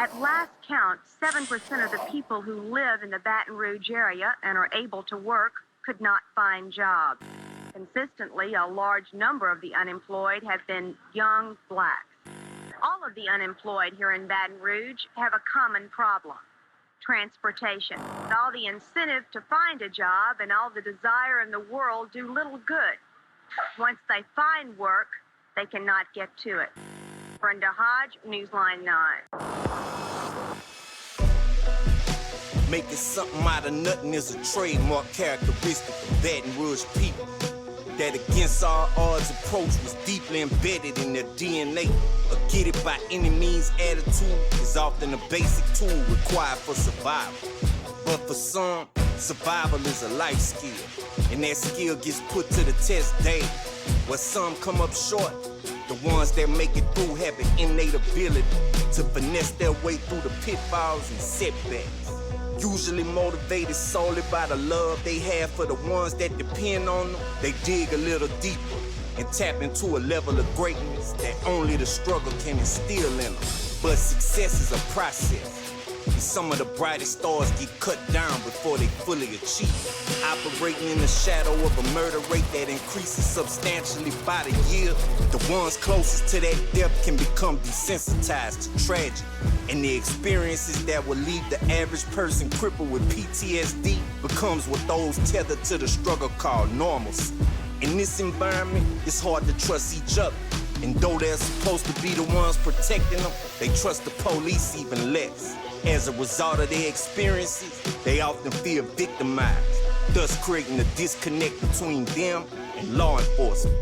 At last count, 7% of the people who live in the Baton Rouge area and are able to work could not find jobs. Consistently, a large number of the unemployed have been young blacks. All of the unemployed here in Baton Rouge have a common problem: transportation. All the incentive to find a job and all the desire in the world do little good. Once they find work, they cannot get to it. Brenda Hodge, Newsline 9. Making something out of nothing is a trademark characteristic of Baton Rouge people. That against all odds approach was deeply embedded in their DNA. A get it by any means attitude is often a basic tool required for survival. But for some, survival is a life skill, and that skill gets put to the test daily. Where some come up short, the ones that make it through have an innate ability to finesse their way through the pitfalls and setbacks. Usually motivated solely by the love they have for the ones that depend on them, they dig a little deeper and tap into a level of greatness that only the struggle can instill in them. But success is a process, and some of the brightest stars get cut down before they fully achieve. Operating in the shadow of a murder rate that increases substantially by the year, the ones closest to that depth can become desensitized to tragedy. And the experiences that will leave the average person crippled with PTSD becomes what those tethered to the struggle call normalcy. In this environment, it's hard to trust each other. And though they're supposed to be the ones protecting them, they trust the police even less. As a result of their experiences, they often feel victimized, thus creating a disconnect between them and law enforcement.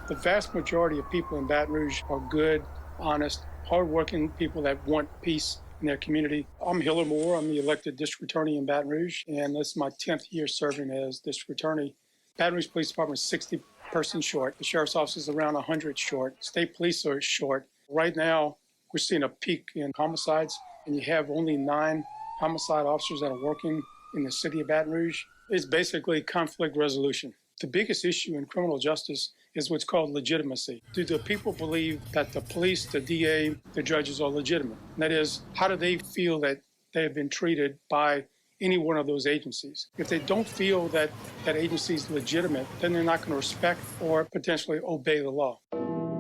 The vast majority of people in Baton Rouge are good, honest, hardworking people that want peace in their community. I'm Hiller Moore. I'm the elected district attorney in Baton Rouge, and this is my 10th year serving as district attorney. Baton Rouge Police Department is 60 persons short. The sheriff's office is around 100 short. State police are short. Right now, we're seeing a peak in homicides, and you have only 9 homicide officers that are working in the city of Baton Rouge. It's basically conflict resolution. The biggest issue in criminal justice is what's called legitimacy. Do the people believe that the police, the DA, the judges are legitimate? And that is, how do they feel that they have been treated by any one of those agencies? If they don't feel that that agency is legitimate, then they're not going to respect or potentially obey the law.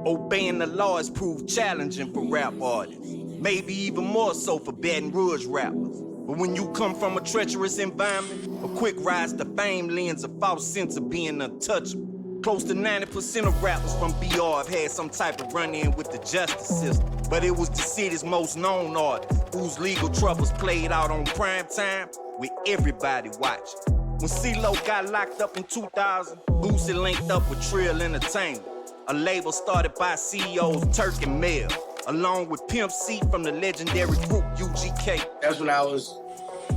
Obeying the law has proved challenging for rap artists, maybe even more so for Baton Rouge rappers. But when you come from a treacherous environment, a quick rise to fame lends a false sense of being untouchable. Close to 90% of rappers from BR have had some type of run-in with the justice system. But it was the city's most known artists whose legal troubles played out on prime time with everybody watching. When CeeLo got locked up in 2000, Boosie linked up with Trill Entertainment, a label started by CEOs Turk and Mel, along with Pimp C from the legendary group UGK. That's when I was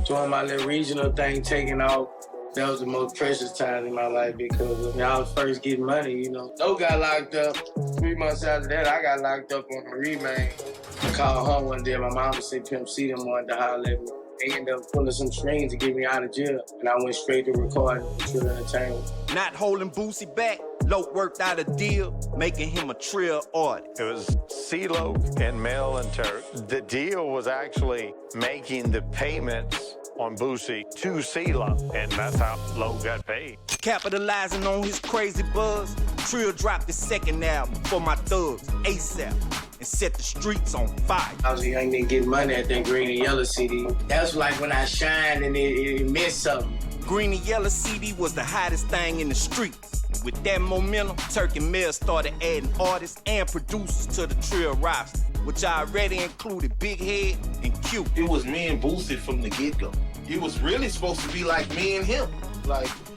doing my little regional thing, taking off. That was the most precious time in my life because when I was first getting money, you know. No got locked up. 3 months after that, I got locked up on a remand. I called home one day, my mama said Pimp C them wanted to holler at me. They ended up pulling some strings to get me out of jail, and I went straight to recording Trill Entertainment. Not holding Boosie back, Loc worked out a deal, making him a Trill artist. It was CeeLo and Mel and Turk. The deal was actually making the payments on Boosie to CeeLo, and that's how Loc got paid. Capitalizing on his crazy buzz, Trill dropped his second album, For My Thugs, ASAP, and set the streets on fire. I was a young nigga getting money at that green and yellow CD. That's like when I shined and it meant something. Green and Yellow CD was the hottest thing in the streets. And with that momentum, Turk and Mel started adding artists and producers to the Trill roster, which already included Big Head and Q. It was me and Boosie from the get-go. It was really supposed to be like me and him,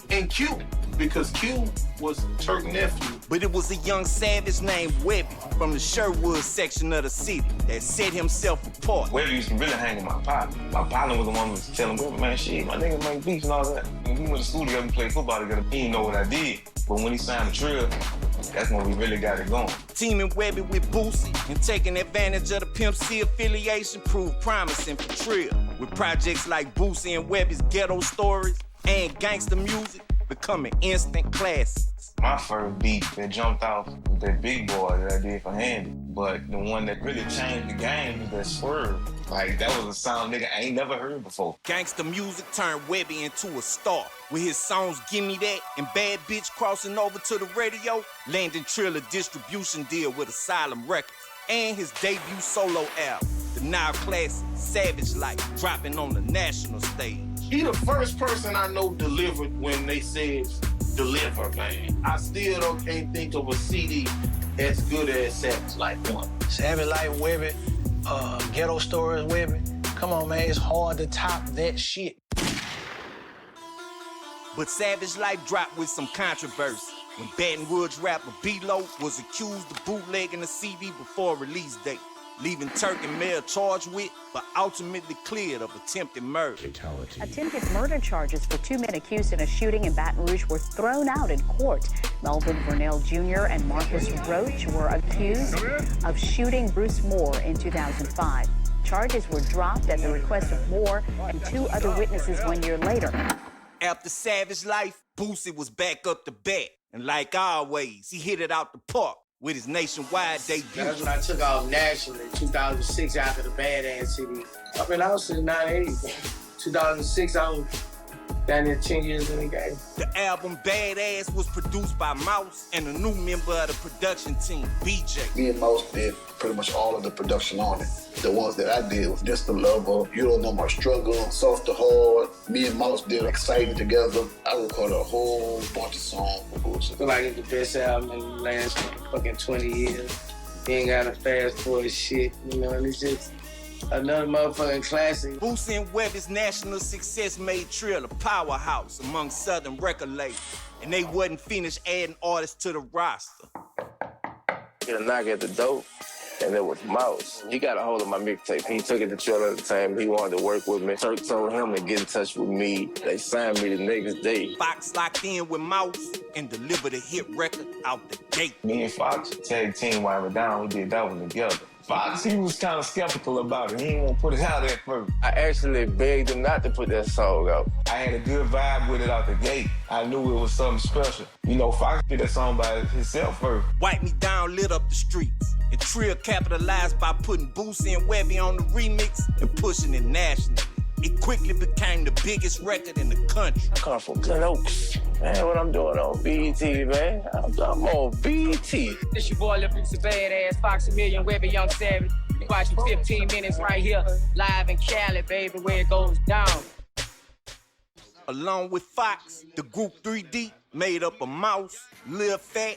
and Q, because Q was Turk's nephew. But it was a young savage named Webbie from the Sherwood section of the city that set himself apart. Webbie used to really hang with my partner. My partner was the one who was telling Webbie, man, shit, my nigga make beats and all that. When we went to school together and played football together, he didn't know what I did. But when he signed the Trill, that's when we really got it going. Teaming Webbie with Boosie and taking advantage of the Pimp C affiliation proved promising for Trill. With projects like Boosie and Webbie's Ghetto Stories and Gangsta Music becoming instant classics. My first beat that jumped off was that Big Boy that I did for Handy. But the one that really changed the game was that Swerve. Like, that was a sound nigga I ain't never heard before. Gangsta music turned Webbie into a star. With his songs Gimme That and Bad Bitch crossing over to the radio, landing Trill a distribution deal with Asylum Records. And his debut solo album, the now classic Savage Life, dropping on the national stage. He the first person I know delivered when they said deliver, man. I still can't think of a CD as good as Savage Life 1. Savage Life Webbie, Ghetto Stories Webbie. Come on, man, it's hard to top that shit. But Savage Life dropped with some controversy when Baton Rouge rapper B-Lo was accused of bootlegging the CD before release date, leaving Turk and Mel charged with, but ultimately cleared of attempted murder. Attempted murder charges for 2 men accused in a shooting in Baton Rouge were thrown out in court. Melvin Vernell Jr. and Marcus Roach were accused of shooting Bruce Moore in 2005. Charges were dropped at the request of Moore and 2 other witnesses 1 year later. After Savage Life, Boosie was back up to bat, and like always, he hit it out the park with his nationwide debut. That's when I took off nationally, 2006 after the BadAzz CD. I mean, I was in 98. 2006, I was down there 10 years in the game. The album BadAzz was produced by Mouse and a new member of the production team, BJ. Me and Mouse did pretty much all of the production on it. The ones that I did was Just the Lover, You Don't Know My Struggle, Soft to Hard. Me and Mouse did Exciting together. I recorded a whole bunch of songs for Boosie. I feel like it's the best album in the last fucking 20 years. You ain't gotta fast forward shit, you know, and it's just another motherfucking classic. Boosie and Webbie's national success made Trill a powerhouse among Southern record labels, and they wasn't finished adding artists to the roster. Get a knock at the door, and it was Mouse. He got a hold of my mixtape. He took it to Trill at the time. He wanted to work with me. Turk told him to get in touch with me. They signed me the next day. Foxx locked in with Mouse and delivered a hit record out the gate. Me and Foxx tag team while we were down, we did that one together. Foxx, he was kind of skeptical about it. He didn't want to put it out at first. I actually begged him not to put that song out. I had a good vibe with it out the gate. I knew it was something special. You know, Foxx did that song by himself first. Wipe Me Down lit up the streets, and Trill capitalized by putting Boosie and Webbie on the remix and pushing it nationally. It quickly became the biggest record in the country. I come from Glen Oaks. Man, what I'm doing on BET, man. I'm on BET. It's your boy, Lil Boosie, BadAzz, Foxx a Million, Webbie, Young Savage. You watching 15 minutes right here, live in Cali, baby, where it goes down. Along with Foxx, the group 3D, made up of Mouse, Lil Fat,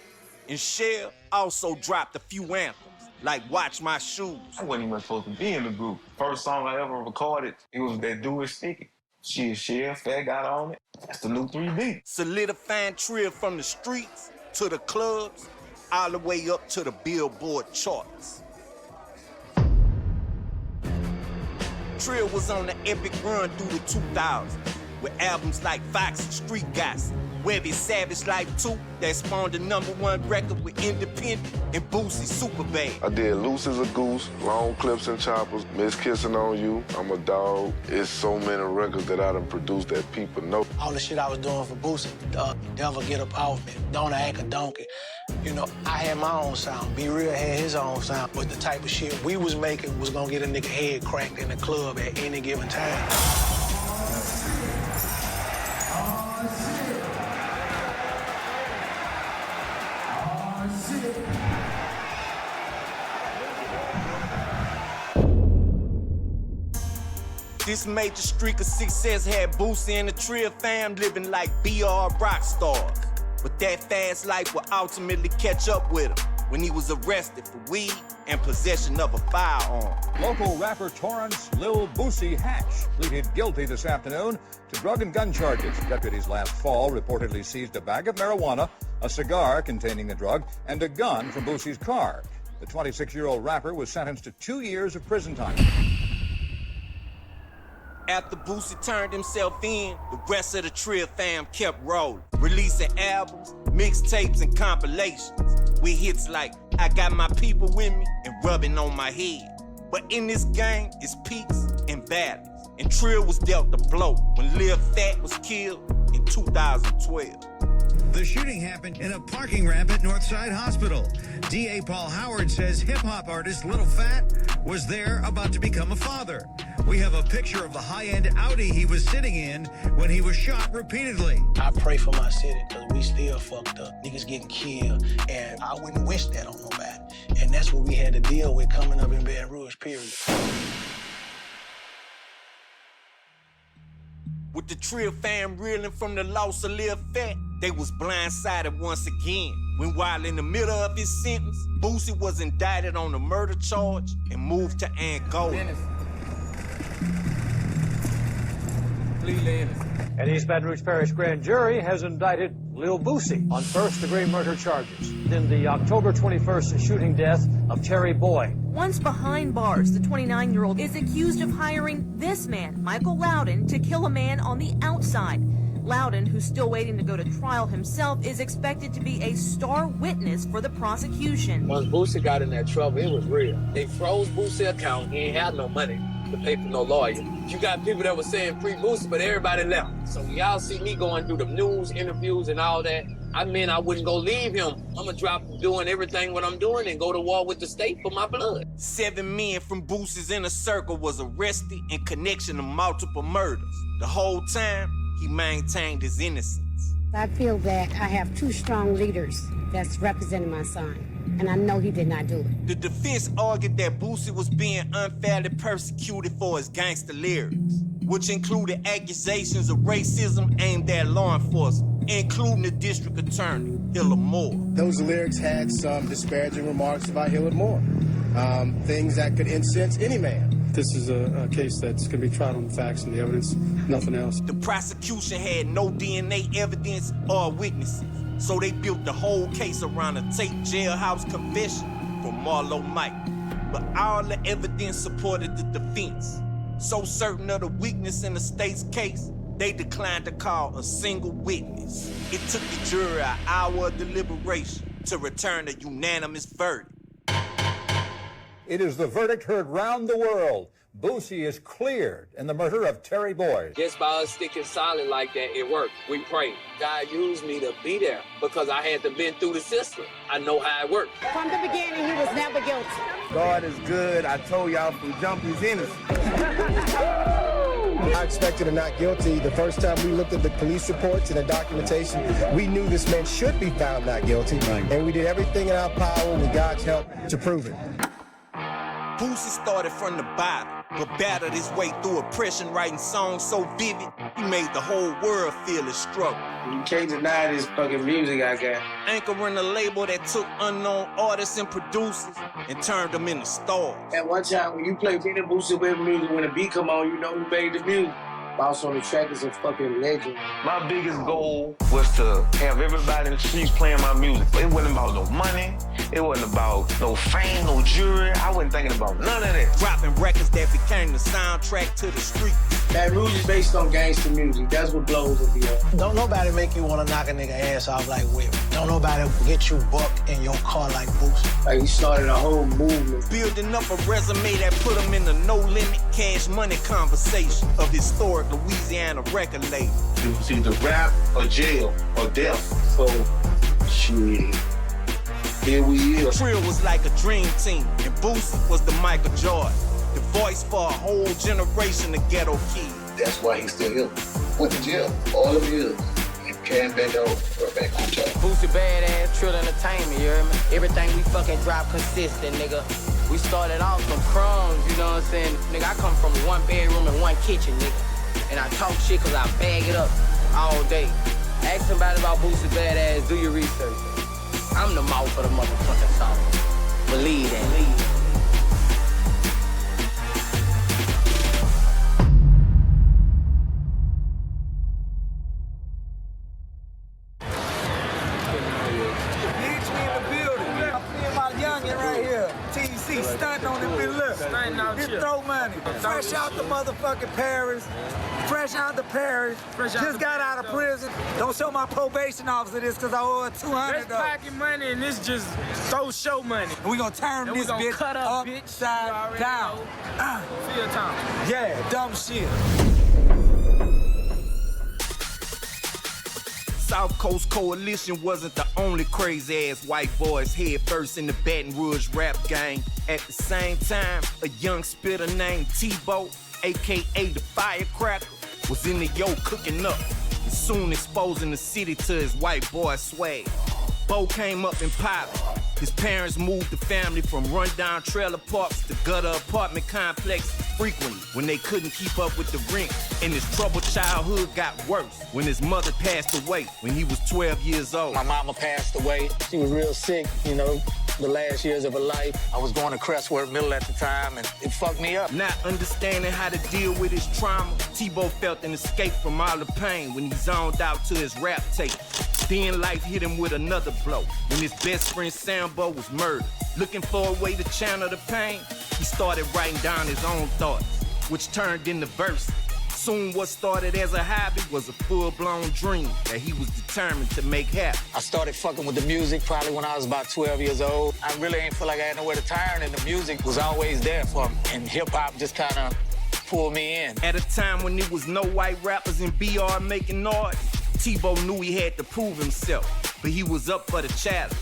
and Shell, also dropped a few anthems, like Watch My Shoes. I wasn't even supposed to be in the group. First song I ever recorded, it was that Do It Sticky. Shell, Fat got on it. That's the new 3D. Solidifying Trill from the streets to the clubs, all the way up to the Billboard charts. Trill was on the epic run through the 2000s with albums like Foxx and Street Gossip, Webbie's Savage Life 2 that spawned the #1 record with Independent, and Boosie's Superbad. I did Loose as a Goose, Long Clips and Choppers, Miss Kissing on You, I'm a Dog. It's so many records that I done produced that people know. All the shit I was doing for Boosie, Devil Get Up Off Me, Don't Act a Donkey. You know, I had my own sound. Be Real had his own sound. But the type of shit we was making was gonna get a nigga head cracked in the club at any given time. This major streak of success had Boosie and the Trill fam living like BR rock stars. But that fast life would ultimately catch up with him when he was arrested for weed and possession of a firearm. Local rapper Torrance Lil Boosie Hatch pleaded guilty this afternoon to drug and gun charges. Deputies last fall reportedly seized a bag of marijuana, a cigar containing the drug, and a gun from Boosie's car. The 26-year-old rapper was sentenced to 2 years of prison time. After Boosie turned himself in, the rest of the Trill fam kept rolling, releasing albums, mixtapes, and compilations with hits like I Got My People With Me and Rubbing On My Head. But in this game, it's peaks and valleys, and Trill was dealt the blow when Lil Fat was killed in 2012. The shooting happened in a parking ramp at Northside Hospital. D.A. Paul Howard says hip-hop artist Little Fat was there about to become a father. We have a picture of the high-end Audi he was sitting in when he was shot repeatedly. I pray for my city because we still fucked up. Niggas getting killed, and I wouldn't wish that on nobody. And that's what we had to deal with coming up in Baton Rouge, period. With the Trill fam reeling from the loss of Lil Fat, they was blindsided once again. When while in the middle of his sentence, Boosie was indicted on a murder charge and moved to Angola. An East Baton Rouge Parish grand jury has indicted Lil Boosie on first-degree murder charges in the October 21st shooting death of Terry Boyd. Once behind bars, the 29-year-old is accused of hiring this man, Michael Loudon, to kill a man on the outside. Loudon, who's still waiting to go to trial himself, is expected to be a star witness for the prosecution. Once Boosie got in that trouble, it was real. They froze Boosie's account. He ain't had no money to pay for no lawyer. You got people that were saying free Boosie, but everybody left. So when y'all see me going through the news, interviews, and all that, I mean, I wouldn't go leave him. I'm gonna drop doing everything what I'm doing and go to war with the state for my blood. 7 men from Boosie's inner circle was arrested in connection to multiple murders. The whole time, he maintained his innocence. I feel that I have 2 strong leaders that's representing my son, and I know he did not do it. The defense argued that Boosie was being unfairly persecuted for his gangster lyrics, which included accusations of racism aimed at law enforcement, including the district attorney, Hillard Moore. Those lyrics had some disparaging remarks about Hillard Moore, things that could incense any man. This is a case that's going to be tried on the facts and the evidence, nothing else. The prosecution had no DNA evidence or witnesses, so they built the whole case around a taped jailhouse confession from Marlo Mike. But all the evidence supported the defense. So certain of the weakness in the state's case, they declined to call a single witness. It took the jury an hour of deliberation to return a unanimous verdict. It is the verdict heard round the world. Boosie is cleared in the murder of Terry Boyd. Just by us sticking solid like that, it worked. We prayed. God used me to be there because I had to been through the system. I know how it worked. From the beginning, he was never guilty. God is good. I told y'all from jump he's innocent. I expected him not guilty. The first time we looked at the police reports and the documentation, we knew this man should be found not guilty. Right. And we did everything in our power with God's help to prove it. Boosie started from the bottom, but battled his way through oppression, writing songs so vivid, he made the whole world feel his struggle. You can't deny this fucking music I got. Anchoring a label that took unknown artists and producers and turned them into stars. At one time, when you play any Boosie Webbie music, when the beat come on, you know who made the music. Boss on the track is a fucking legend. My biggest goal was to have everybody in the streets playing my music. It wasn't about no money. It wasn't about no fame, no jury. I wasn't thinking about none of that. Dropping records that became the soundtrack to the street. Baton Rouge is based on gangster music. That's what blows up here. Don't nobody make you want to knock a nigga ass off like Webbie. Don't nobody get you bucked in your car like Boosie. Like he started a whole movement. Building up a resume that put him in the no-limit cash money conversation of historic Louisiana record label. It was either rap or jail or death. So, shit. Here we is. Trill was like a dream team, and Boosie was the Michael Jordan, the voice for a whole generation of ghetto kids. That's why he's still here. Went to jail all of years. And came back out, right back on top. Boosie BadAzz, Trill Entertainment, you hear me? Everything we fucking drop consistent, nigga. We started off from crumbs, you know what I'm saying? Nigga, I come from 1 bedroom and 1 kitchen, nigga. And I talk shit cause I bag it up all day. Ask somebody about Boosie BadAzz, do your research. I'm the mouth for the motherfucking song. Believe that. Stunting on the look. This throw money. Fresh out the motherfucking Paris. Fresh out the Paris. Just got out of prison. Don't show my probation officer this because I owe her 200. That's pocket money and this just throw show money. And we gonna turn this bitch cut up, bitch. Upside down. Feel time. Yeah, dumb shit. South Coast Coalition wasn't the only crazy-ass white boys head first in the Baton Rouge rap gang. At the same time, a young spitter named Tebow, a.k.a. the Firecracker, was in the yo cooking up, and soon exposing the city to his white boy swag. Bo came up in pilot. His parents moved the family from rundown trailer parks to gutter apartment complexes frequently when they couldn't keep up with the rent. And his troubled childhood got worse when his mother passed away when he was 12 years old. My mama passed away. She was real sick, you know, the last years of her life. I was going to Crestworth Middle at the time, and it fucked me up. Not understanding how to deal with his trauma, Tebow felt an escape from all the pain when he zoned out to his rap tape. Then life hit him with another blow when his best friend Sambo was murdered. Looking for a way to channel the pain, he started writing down his own thoughts, which turned into verses. Soon what started as a hobby was a full-blown dream that he was determined to make happen. I started fucking with the music probably when I was about 12 years old. I really ain't feel like I had nowhere to turn, and the music was always there for me. And hip-hop just kind of pulled me in. At a time when there was no white rappers in BR making noise, Tebow knew he had to prove himself, but he was up for the challenge.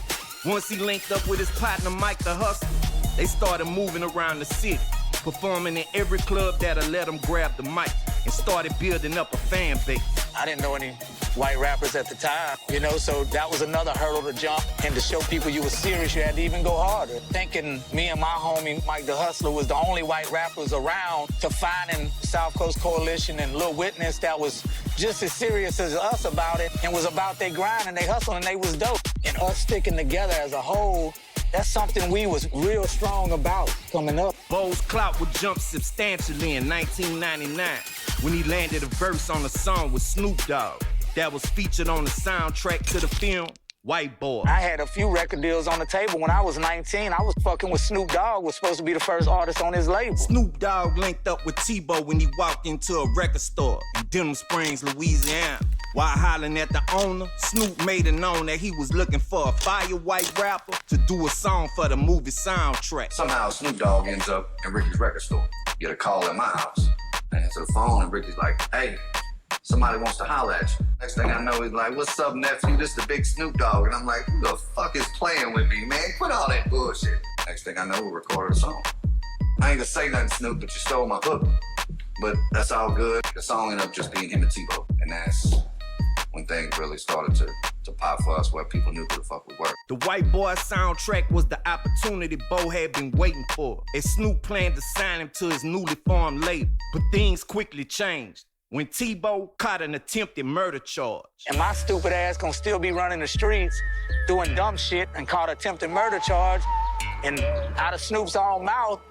Once he linked up with his partner Mike the Hustler, they started moving around the city, performing in every club that'll let him grab the mic, and started building up a fan base. I didn't know any white rappers at the time, you know, so that was another hurdle to jump. And to show people you were serious, you had to even go harder. Thinking me and my homie Mike the Hustler was the only white rappers around, to finding South Coast Coalition and Lil Witness that was just as serious as us about it and was about their grind and they hustle and they was dope. And us sticking together as a whole, that's something we was real strong about coming up. Bo's clout would jump substantially in 1999 when he landed a verse on a song with Snoop Dogg that was featured on the soundtrack to the film White Boy. I had a few record deals on the table when I was 19. I was fucking with Snoop Dogg, was supposed to be the first artist on his label. Snoop Dogg linked up with Tebow when he walked into a record store in Denham Springs, Louisiana. While hollering at the owner, Snoop made it known that he was looking for a fire white rapper to do a song for the movie soundtrack. Somehow Snoop Dogg ends up in Ricky's record store. Get a call at my house. I answer the phone and Ricky's like, hey, somebody wants to holler at you. Next thing I know, he's like, what's up, nephew? This the big Snoop Dogg. And I'm like, who the fuck is playing with me, man? Quit all that bullshit. Next thing I know, we recorded a song. I ain't gonna say nothing, Snoop, but you stole my hook. But that's all good. The song ended up just being him and Tebow. And that's when things really started to pop for us, where people knew who the fuck we were. The White Boy soundtrack was the opportunity Bo had been waiting for, as Snoop planned to sign him to his newly formed label. But things quickly changed when Tebow caught an attempted murder charge. And my stupid ass gonna still be running the streets doing dumb shit and caught attempted murder charge. And out of Snoop's own mouth,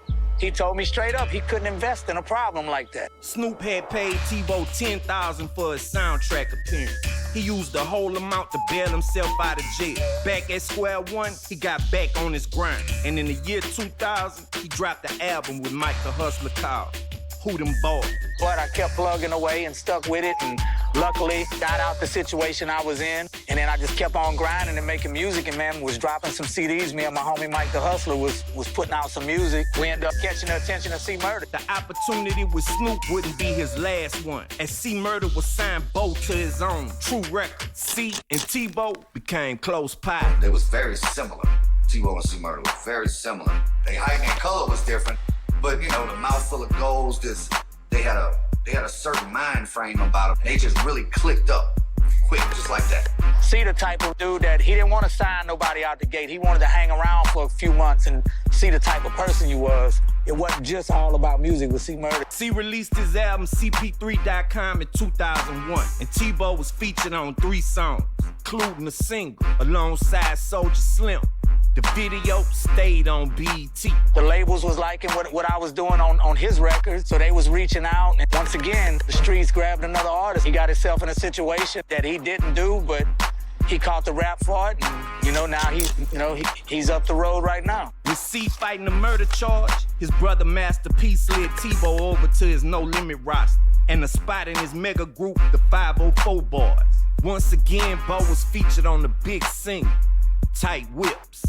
he told me straight up he couldn't invest in a problem like that. Snoop had paid Tebow $10,000 for his soundtrack appearance. He used the whole amount to bail himself out of jail. Back at square one, he got back on his grind. And in the year 2000, he dropped the album with Mike the Hustler called Who Them Boys. But I kept plugging away and stuck with it, and luckily got out the situation I was in. And then I just kept on grinding and making music, and man, was dropping some CDs. Me and my homie Mike the Hustler was putting out some music. We ended up catching the attention of C Murder. The opportunity with Snoop wouldn't be his last one, as C Murder was signed Bo to his own True Records. C and Tebow became close pals. They was very similar. Tebow and C Murder was very similar. They height and color was different, but you know, the mouthful of goals, they had a certain mind frame about them. They just really clicked up quick, just like that. See the type of dude that he didn't want to sign nobody out the gate. He wanted to hang around for a few months and see the type of person you was. It wasn't just all about music with C Murder. C released his album CP3.com in 2001, and Tebow was featured on 3 songs, including a single alongside Soulja Slim. The video stayed on BET. The labels was liking what I was doing on his records, so they was reaching out. And once again, the streets grabbed another artist. He got himself in a situation that he didn't do, but he caught the rap for it. And, you know, now he's up the road right now. With C fighting the murder charge, his brother Master P slid Tebow over to his No Limit roster and a spot in his mega group, the 504 Boys. Once again, Bo was featured on the big single, Tight Whips.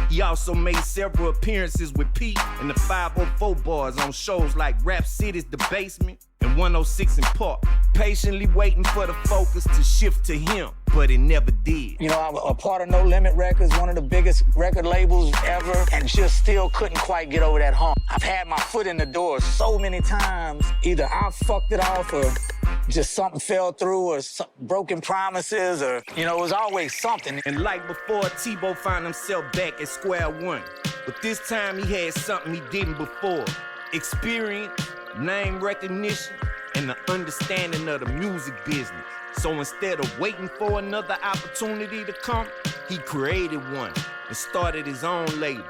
He also made several appearances with P and the 504 Boys on shows like Rap City's The Basement and 106 in Park, patiently waiting for the focus to shift to him but it never did. You know, I'm a part of No Limit Records, one of the biggest record labels ever, and just still couldn't quite get over that hump. I've had my foot in the door so many times. Either I fucked it off or just something fell through or broken promises or, you know, it was always something. And like before, Tebow found himself back at square one. But this time he had something he didn't before. Experience, name recognition, and the understanding of the music business. So instead of waiting for another opportunity to come, he created one and started his own label,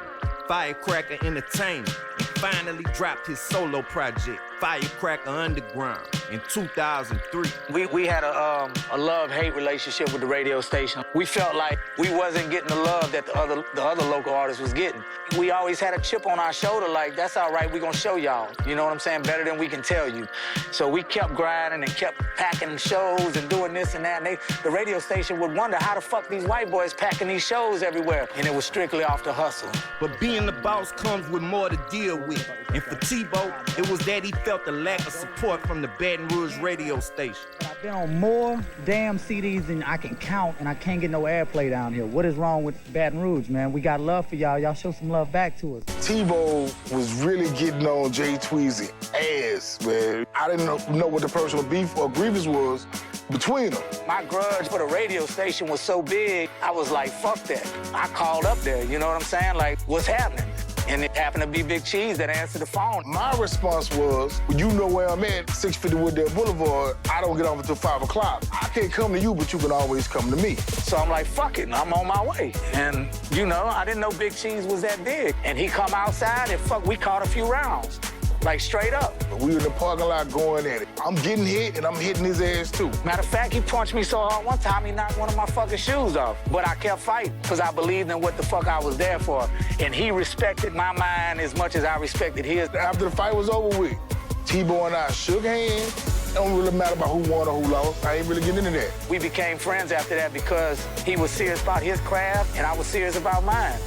Firecracker Entertainment, and finally dropped his solo project, Firecracker Underground, in 2003. We had a love-hate relationship with the radio station. We felt like we wasn't getting the love that the other local artists was getting. We always had a chip on our shoulder like, that's all right, we gonna show y'all. You know what I'm saying? Better than we can tell you. So we kept grinding and kept packing shows and doing this and that. And the radio station would wonder how the fuck these white boys packing these shows everywhere. And it was strictly off the hustle. But being the boss comes with more to deal with. And for Tebow, it was that he felt the lack of support from the Baton Rouge radio station. I've been on more damn CDs than I can count, and I can't get no airplay down here. What is wrong with Baton Rouge, man? We got love for y'all. Y'all show some love back to us. Tebow was really getting on Jay Tweezy ass, man. I didn't know what the personal beef or grievance was between them. My grudge for the radio station was so big, I was like, fuck that. I called up there, you know what I'm saying? Like, what's happening? And it happened to be Big Cheese that answered the phone. My response was, you know where I'm at, 650 Wooddale Boulevard. I don't get off until 5 o'clock. I can't come to you, but you can always come to me. So I'm like, fuck it, I'm on my way. And, you know, I didn't know Big Cheese was that big. And he come outside and fuck, we caught a few rounds. Like, straight up. We were in the parking lot going at it. I'm getting hit, and I'm hitting his ass, too. Matter of fact, he punched me so hard one time, he knocked one of my fucking shoes off. But I kept fighting, because I believed in what the fuck I was there for. And he respected my mind as much as I respected his. After the fight was over with, Tebow and I shook hands. It don't really matter about who won or who lost. I ain't really getting into that. We became friends after that because he was serious about his craft, and I was serious about mine.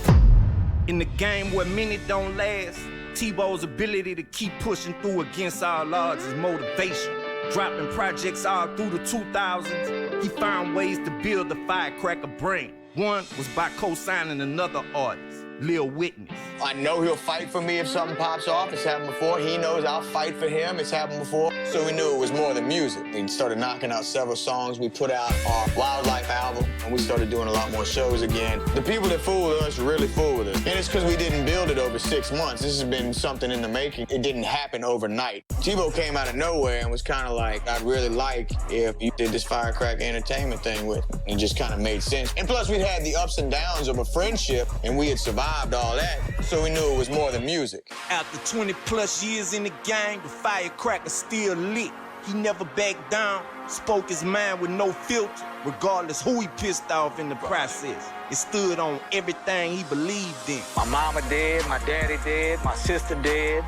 In the game where many don't last, Tebow's ability to keep pushing through against all odds is motivation. Dropping projects all through the 2000s, he found ways to build the Firecracker brand. One was by co-signing another artist, Lil Witness. I know he'll fight for me if something pops off. It's happened before. He knows I'll fight for him. It's happened before. So we knew it was more than music. We started knocking out several songs. We put out our Wildlife album, and we started doing a lot more shows again. The people that fool with us really fool with us. And it's because we didn't build it over 6 months. This has been something in the making. It didn't happen overnight. Tebow came out of nowhere and was kind of like, I'd really like if you did this Firecracker Entertainment thing with me. It just kind of made sense. And plus, we'd had the ups and downs of a friendship, and we had survived all that. So we knew it was more than music. After 20 plus years in the game, the Firecracker still lit. He never backed down, spoke his mind with no filter, regardless who he pissed off in the process. It stood on everything he believed in. My mama dead, my daddy dead, my sister dead.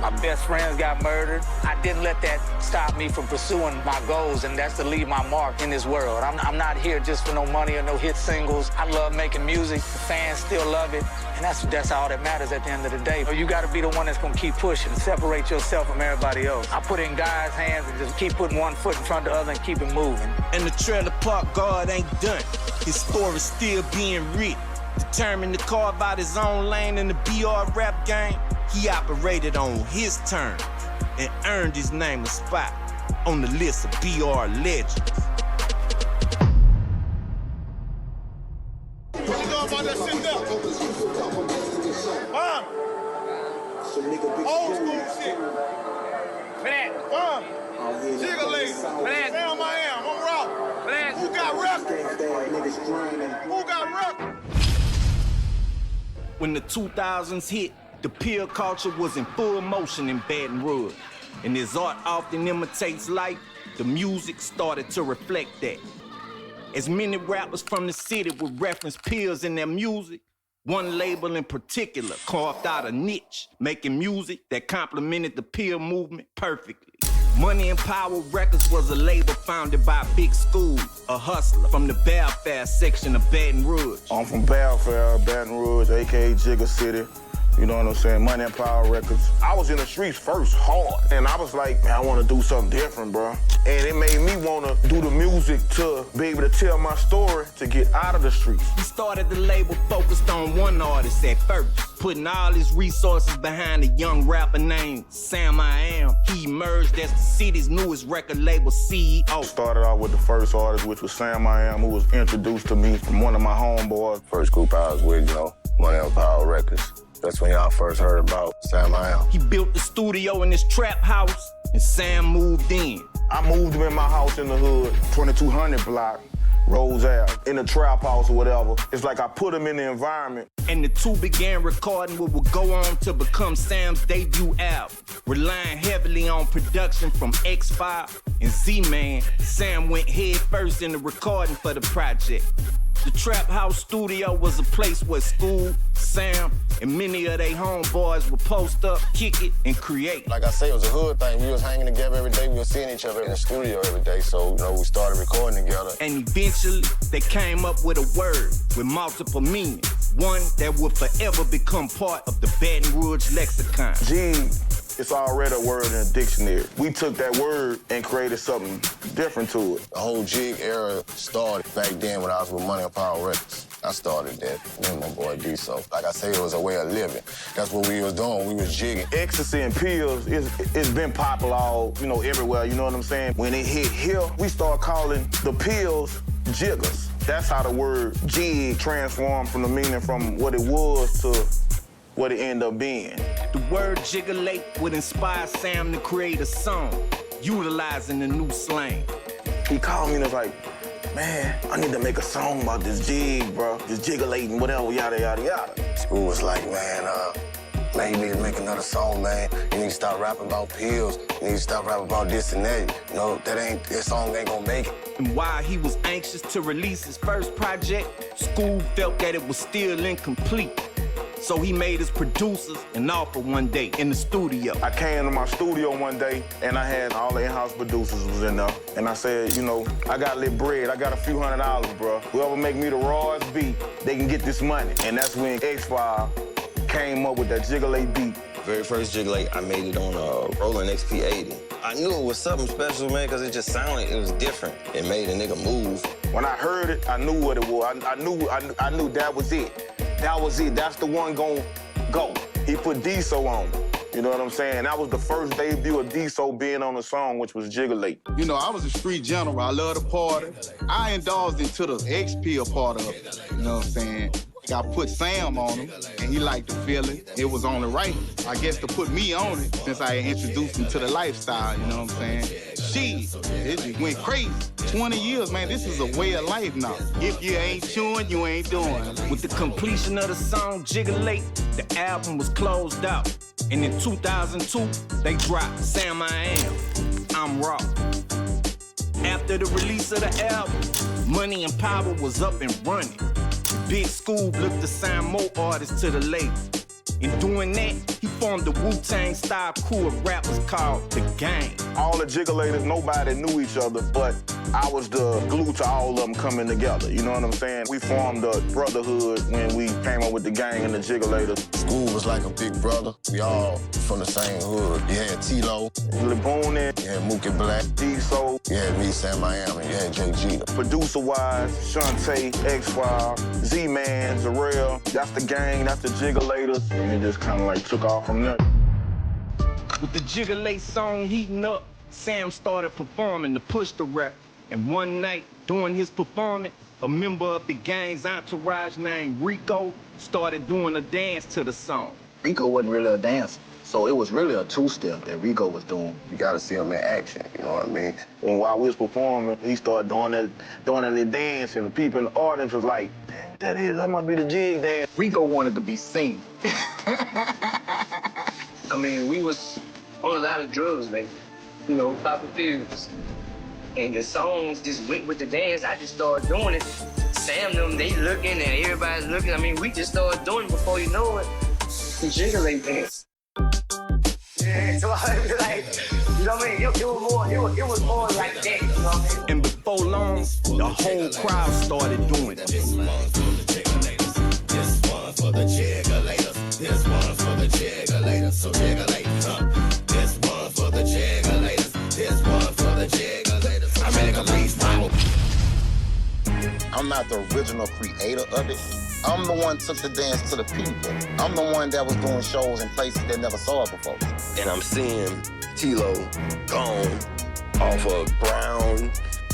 My best friends got murdered. I didn't let that stop me from pursuing my goals, and that's to leave my mark in this world. I'm not here just for no money or no hit singles. I love making music. The fans still love it, and that's all that matters at the end of the day. You gotta be the one that's gonna keep pushing, separate yourself from everybody else. I put it in God's hands and just keep putting one foot in front of the other and keep it moving. And the trailer park guard ain't done. His story's still being written. Determined to carve out his own lane in the BR rap game, he operated on his terms and earned his name a spot on the list of BR legends. What you know about that shit there? Old school shit. Jiggle lady. Damn, I am. I'm raw. Who got record? Who got record? When the 2000s hit, the peer culture was in full motion in Baton Rouge. And as art often imitates life, the music started to reflect that. As many rappers from the city would reference peers in their music, one label in particular carved out a niche, making music that complemented the peer movement perfectly. Money and Power Records was a label founded by Big School, a hustler from the Belfast section of Baton Rouge. I'm from Belfast, Baton Rouge, a.k.a. Jigger City. You know what I'm saying? Money and Power Records. I was in the streets first, hard. And I was like, man, I want to do something different, bro. And it made me want to do the music to be able to tell my story, to get out of the streets. He started the label focused on one artist at first, putting all his resources behind a young rapper named Sam I Am. He emerged as the city's newest record label CEO. Started out with the first artist, which was Sam I Am, who was introduced to me from one of my homeboys. First group I was with, Money and Power Records. That's when y'all first heard about Sam I Am. He built the studio in his trap house, and Sam moved in. I moved him in my house in the hood, 2200 block, Rose Ave, in the trap house or whatever. It's like I put him in the environment. And the two began recording what would go on to become Sam's debut album. Relying heavily on production from X5 and Z-Man, Sam went head first in the recording for the project. The Trap House studio was a place where School, Sam, and many of their homeboys would post up, kick it, and create. Like I say, it was a hood thing. We was hanging together every day. We was seeing each other in the studio every day. So, we started recording together. And eventually, they came up with a word with multiple meanings. One that would forever become part of the Baton Rouge lexicon. Jig, it's already a word in a dictionary. We took that word and created something different to it. The whole jig era started back then when I was with Money and Power Records. I started that, me and my boy D. So, like I say, it was a way of living. That's what we was doing. We was jigging. Ecstasy and pills, it's been popular all, everywhere, you know what I'm saying? When it hit here, we started calling the pills jiggers. That's how the word jig transformed from the meaning from what it was to what it ended up being. The word jiggalate would inspire Sam to create a song, utilizing the new slang. He called me and was like, man, I need to make a song about this jig, bro. This jiggalating, whatever, yada, yada, yada. School was like, man, you need to make another song, man. You need to start rapping about pills. You need to stop rapping about this and that. That song ain't gonna make it. And while he was anxious to release his first project, School felt that it was still incomplete. So he made his producers an offer one day in the studio. I came to my studio one day, and I had all the in-house producers was in there. And I said, I got a little bread. I got a few $100, bro. Whoever make me the rawest beat, they can get this money. And that's when X5 came up with that Jiggalate beat. Very first Jiggalate, I made it on a Roland XP80. I knew it was something special, man, because it just sounded, it was different. It made a nigga move. When I heard it, I knew what it was. I knew that was it. That was it. That's the one gon' go. He put D-So on. You know what I'm saying? That was the first debut of D-So being on the song, which was Jiggalate. I was a street general. I love the party. I indulged into the XP part of it. You know what I'm saying? I put Sam on him, and he liked the feeling. It was only right, I guess, to put me on it since I introduced him to the lifestyle, you know what I'm saying? It just went crazy. 20 years, man, this is a way of life now. If you ain't chewing, you ain't doing. With the completion of the song Jiggalate, the album was closed out. And in 2002, they dropped Sam I Am, I'm Raw. After the release of the album, Money and Power was up and running. Big School looked to sign more artists to the label. In doing that, he formed a Wu-Tang style crew of rappers called The Gang. All the Jiggalators, nobody knew each other, but I was the glue to all of them coming together. You know what I'm saying? We formed a brotherhood when we came up with The Gang and the Jiggalators. School was like a big brother. We all from the same hood. You had T-Lo, LeBonin, you had Mookie Black, D-So, you had me, Sam I Am, and you had Jay Jeter. Producer-wise, Shantae, X-File, Z-Man, Zarrell, that's The Gang, that's the Jiggalators. And it just kind of like took off from there. With the Jiggalate song heating up, Sam started performing to push the rap. And one night, during his performance, a member of the gang's entourage named Rico started doing a dance to the song. Rico wasn't really a dancer, so it was really a two-step that Rico was doing. You gotta see him in action, you know what I mean? And while we was performing, he started doing that dance, and the people in the audience was like, that must be the jig dance. Rico wanted to be seen. I mean, we was on a lot of drugs, baby. Popping pills. And the songs just went with the dance. I just started doing it. Sam, them, they looking and everybody's looking. I mean, we just started doing it before you know it. The Jiggalate dance. Yeah, so I was like, you know what I mean? It was more like that, you know what I mean? And before long, the whole crowd started doing it. This one for the Jiggalators. This one for the jiggalators, so jiggalate, This one for the jiggalators, this one for the jiggalators. I make a beast power. I'm not the original creator of it. I'm the one took the dance to the people. I'm the one that was doing shows in places that never saw it before. And I'm seeing T-Lo gone off of Brown,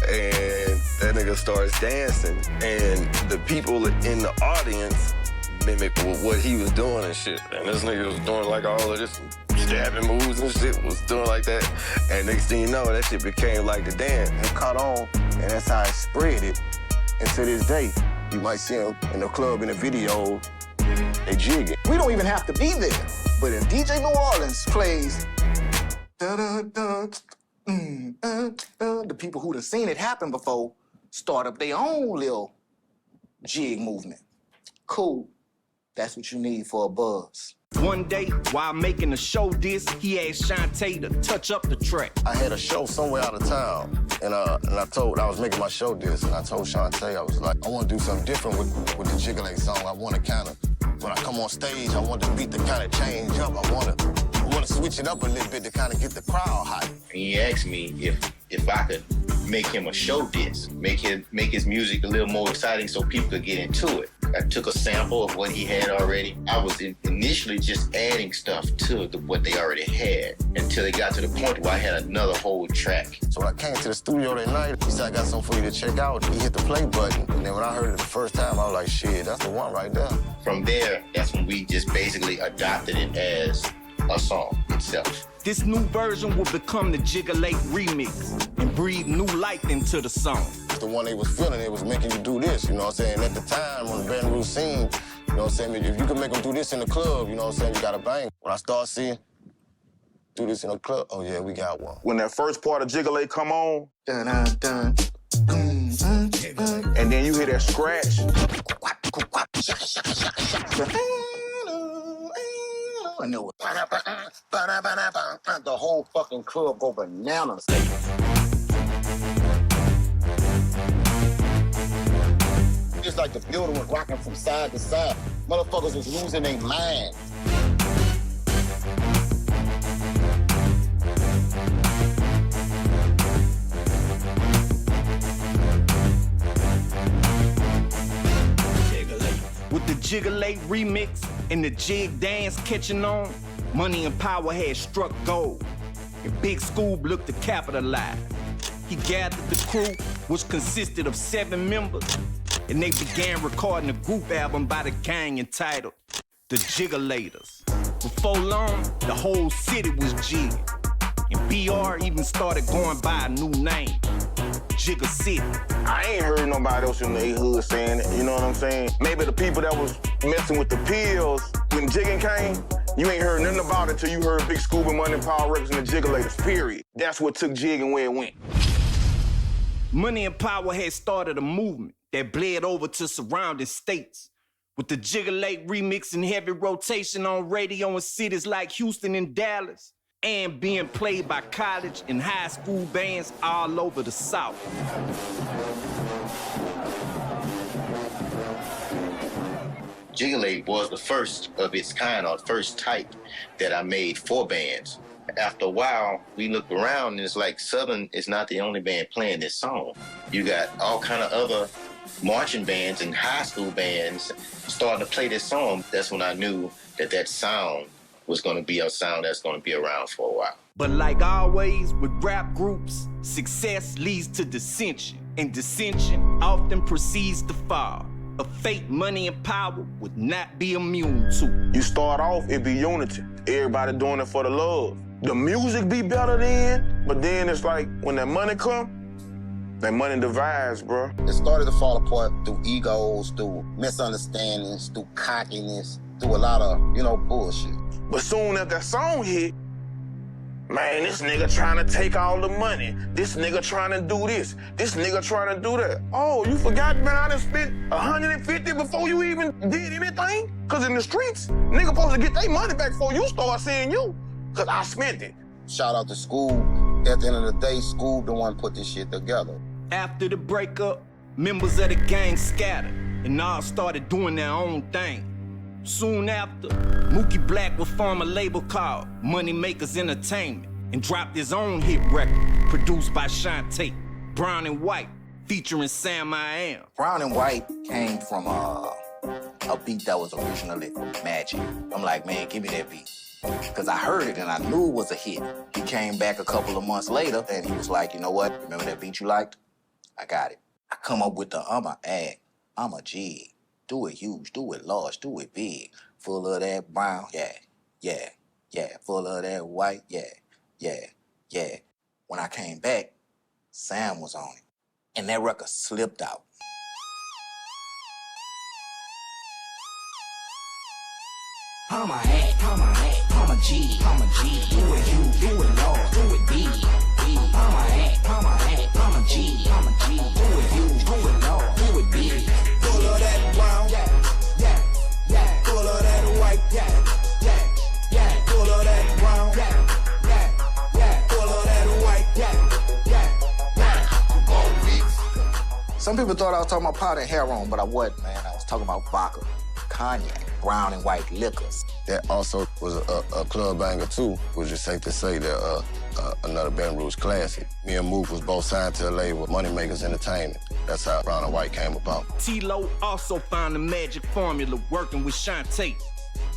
and that nigga starts dancing, and the people in the audience mimic what he was doing and shit. And this nigga was doing like all of this stabbing moves and shit, was doing like that. And next thing you know, that shit became like the dance. It caught on, and that's how it spread it. And to this day, you might see them in the club, in the video, they jig it. We don't even have to be there. But if DJ New Orleans plays, the people who'd have seen it happen before start up their own little jig movement. Cool. That's what you need for a buzz. One day, while making a show disc, he asked Shantae to touch up the track. I had a show somewhere out of town, and I was making my show disc, and I told Shantae, I was like, I want to do something different with the Jiggalate song. I want to kind of, when I come on stage, I want the beat to kind of change up. I want to switch it up a little bit to kind of get the crowd hype. He asked me if I could make him a show disc, make his music a little more exciting so people could get into it. I took a sample of what he had already. I was initially just adding stuff to what they already had until they got to the point where I had another whole track. So when I came to the studio that night, he said, I got something for you to check out. He hit the play button. And then when I heard it the first time, I was like, shit, that's the one right there. From there, that's when we just basically adopted it as a song itself. This new version will become the Jiggalate remix and breathe new life into the song. The one they was feeling, it was making you do this, you know what I'm saying? At the time, on the Baton Rouge scene, you know what I'm saying? If you could make them do this in the club, you know what I'm saying? You got a bang. When I start seeing do this in the club, oh yeah, we got one. When that first part of Jiggalate come on, and then you hear that scratch. I know it. The whole fucking club go bananas. It's like the building was rocking from side to side. Motherfuckers was losing their mind. With the Jiggalate remix and the jig dance catching on, Money and Power had struck gold, and Big Scoob looked to capitalize. He gathered the crew, which consisted of 7 members, and they began recording a group album by the gang entitled The Jiggalators. Before long, the whole city was jigging, and BR even started going by a new name, Jigga City. I ain't heard nobody else in the hood saying it, you know what I'm saying? Maybe the people that was messing with the pills when jigging came, you ain't heard nothing about it till you heard Big Scoob and Money and Power Records and the Jiggalators, period. That's what took jigging where it went. Money and Power had started a movement that bled over to surrounding states, with the Jiggalate remix in heavy rotation on radio in cities like Houston and Dallas, and being played by college and high school bands all over the South. Jiggalate was the first of its kind, or first type, that I made for bands. After a while, we looked around and it's like Southern is not the only band playing this song. You got all kind of other marching bands and high school bands starting to play this song. That's when I knew that sound was going to be a sound that's going to be around for a while. But like always with rap groups, success leads to dissension, and dissension often precedes the fall. A fate Money and Power would not be immune to. You start off, it be unity. Everybody doing it for the love. The music be better then, but then it's like when that money come, that money divides, bro. It started to fall apart through egos, through misunderstandings, through cockiness, through a lot of, bullshit. But soon as that song hit, man, this nigga trying to take all the money. This nigga trying to do this. This nigga trying to do that. Oh, you forgot, man, I done spent 150 before you even did anything? Cause in the streets, nigga supposed to get their money back before you start seeing you. Cause I spent it. Shout out to Scoob. At the end of the day, Scoob the one put this shit together. After the breakup, members of the gang scattered and all started doing their own thing. Soon after, Mookie Black would form a label called Money Makers Entertainment and dropped his own hit record, produced by Shantae, Brown and White, featuring Sam I Am. Brown and White came from a beat that was originally Magic. I'm like, man, give me that beat. Because I heard it and I knew it was a hit. He came back a couple of months later and he was like, you know what? Remember that beat you liked? I got it. I come up with the I'm a act, I'm a jig. Do it huge, do it large, do it big. Full of that brown, yeah. Full of that white, yeah. When I came back, Sam was on it. And that record slipped out. I'm a act, I'm a G. Do it huge, do it large, do it big. I'm a act, I'm a G. Do it huge, do it large, do it big. Full of that brown, yeah. Full of that white, yeah. Full of that brown, yeah. Full of that white, yeah. Some people thought I was talking about powder and heroin, but I wasn't, man. I was talking about vodka, cognac, brown and white liquors. That also was a club banger too, which is safe to say that another Baton Rouge classic. Me and Mook was both signed to a label, Money Makers Entertainment. That's how Brown and White came about. T-Lo also found the magic formula working with Shantae,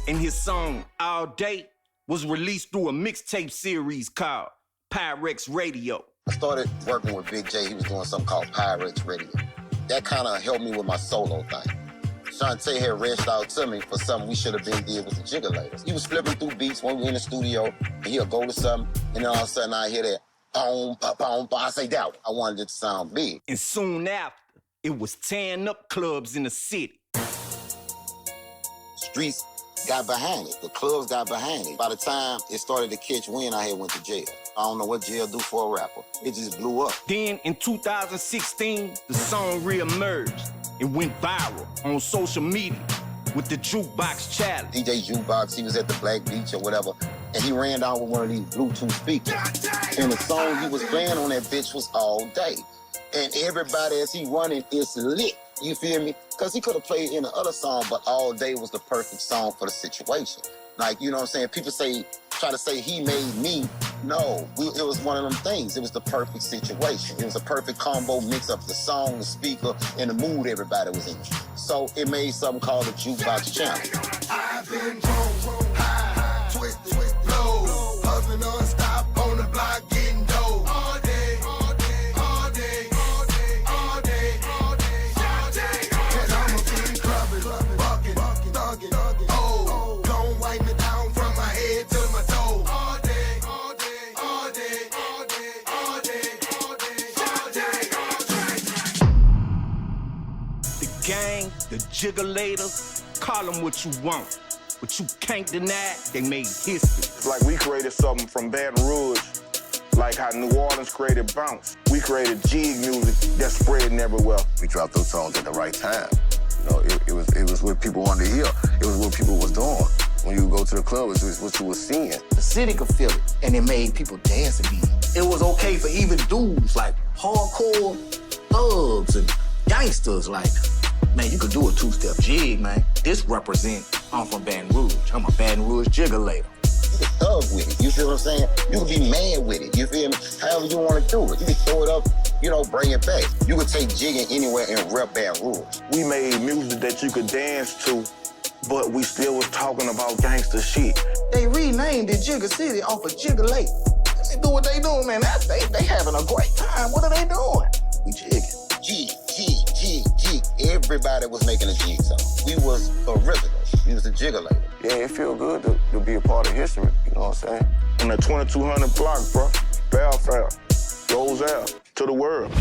and his song All Day was released through a mixtape series called Pyrex Radio. I started working with Big J. He was doing something called Pyrex Radio. That kind of helped me with my solo thing. Shantae had reached out to me for something we should have been did with the Jiggalators. He was flipping through beats when we were in the studio, and he'll go to something, and then all of a sudden I hear that, boom, boom, boom. I say, that I wanted it to sound big. And soon after, it was tearing up clubs in the city. Streets got behind it. The clubs got behind it. By the time it started to catch wind, I had went to jail. I don't know what jail do for a rapper. It just blew up. Then in 2016, the song reemerged. It went viral on social media with the Jukebox Challenge. DJ Jukebox, he was at the Black Beach or whatever, and he ran down with one of these Bluetooth speakers. And the song he was playing on that bitch was All Day. And everybody as he running, it's lit. You feel me? Because he could have played in the other song, but All Day was the perfect song for the situation. Like, you know what I'm saying? People try to say he made me. No, it was one of them things. It was the perfect situation. It was a perfect combo mix of the song, the speaker, and the mood everybody was in. So it made something called the Jukebox Challenge. I've been drunk, high, twisted, low, hustling non-stop on the block, getting dough. All day, all day, all day, all day, all day, all day, all day. And I'ma keep clubbing, bucking, thugging, oh, don't wipe me down from my head to my toe. All day, all day, all day, all day, all day, all day, all day, all day. The gang, the Jiggalators, call them what you want. But you can't deny they made history. It's like we created something from Baton Rouge, like how New Orleans created bounce. We created jig music that's spreading everywhere. We dropped those songs at the right time. You know, it was what people wanted to hear. It was what people was doing. When you go to the club, it was what you was seeing. The city could feel it, and it made people dance and beat. It was okay for even dudes like hardcore thugs and gangsters. Like, man, you could do a two-step jig, man. This represents I'm from Baton Rouge. I'm a Baton Rouge Jiggalator. You can thug with it, you feel what I'm saying? You can be mad with it, you feel me? However you want to do it. You can throw it up, you know, bring it back. You could take jigging anywhere and rep Baton Rouge. We made music that you could dance to, but we still was talking about gangster shit. They renamed it Jigga City off of Jiggalator. They do what they doing, man. They having a great time. What are they doing? We jigging. Jig. Everybody was making a jig song. We was original. We was a Jiggalator. Yeah, it feel good to be a part of history, you know what I'm saying? On the 2200 block, bro. Fair. Goes out to the world.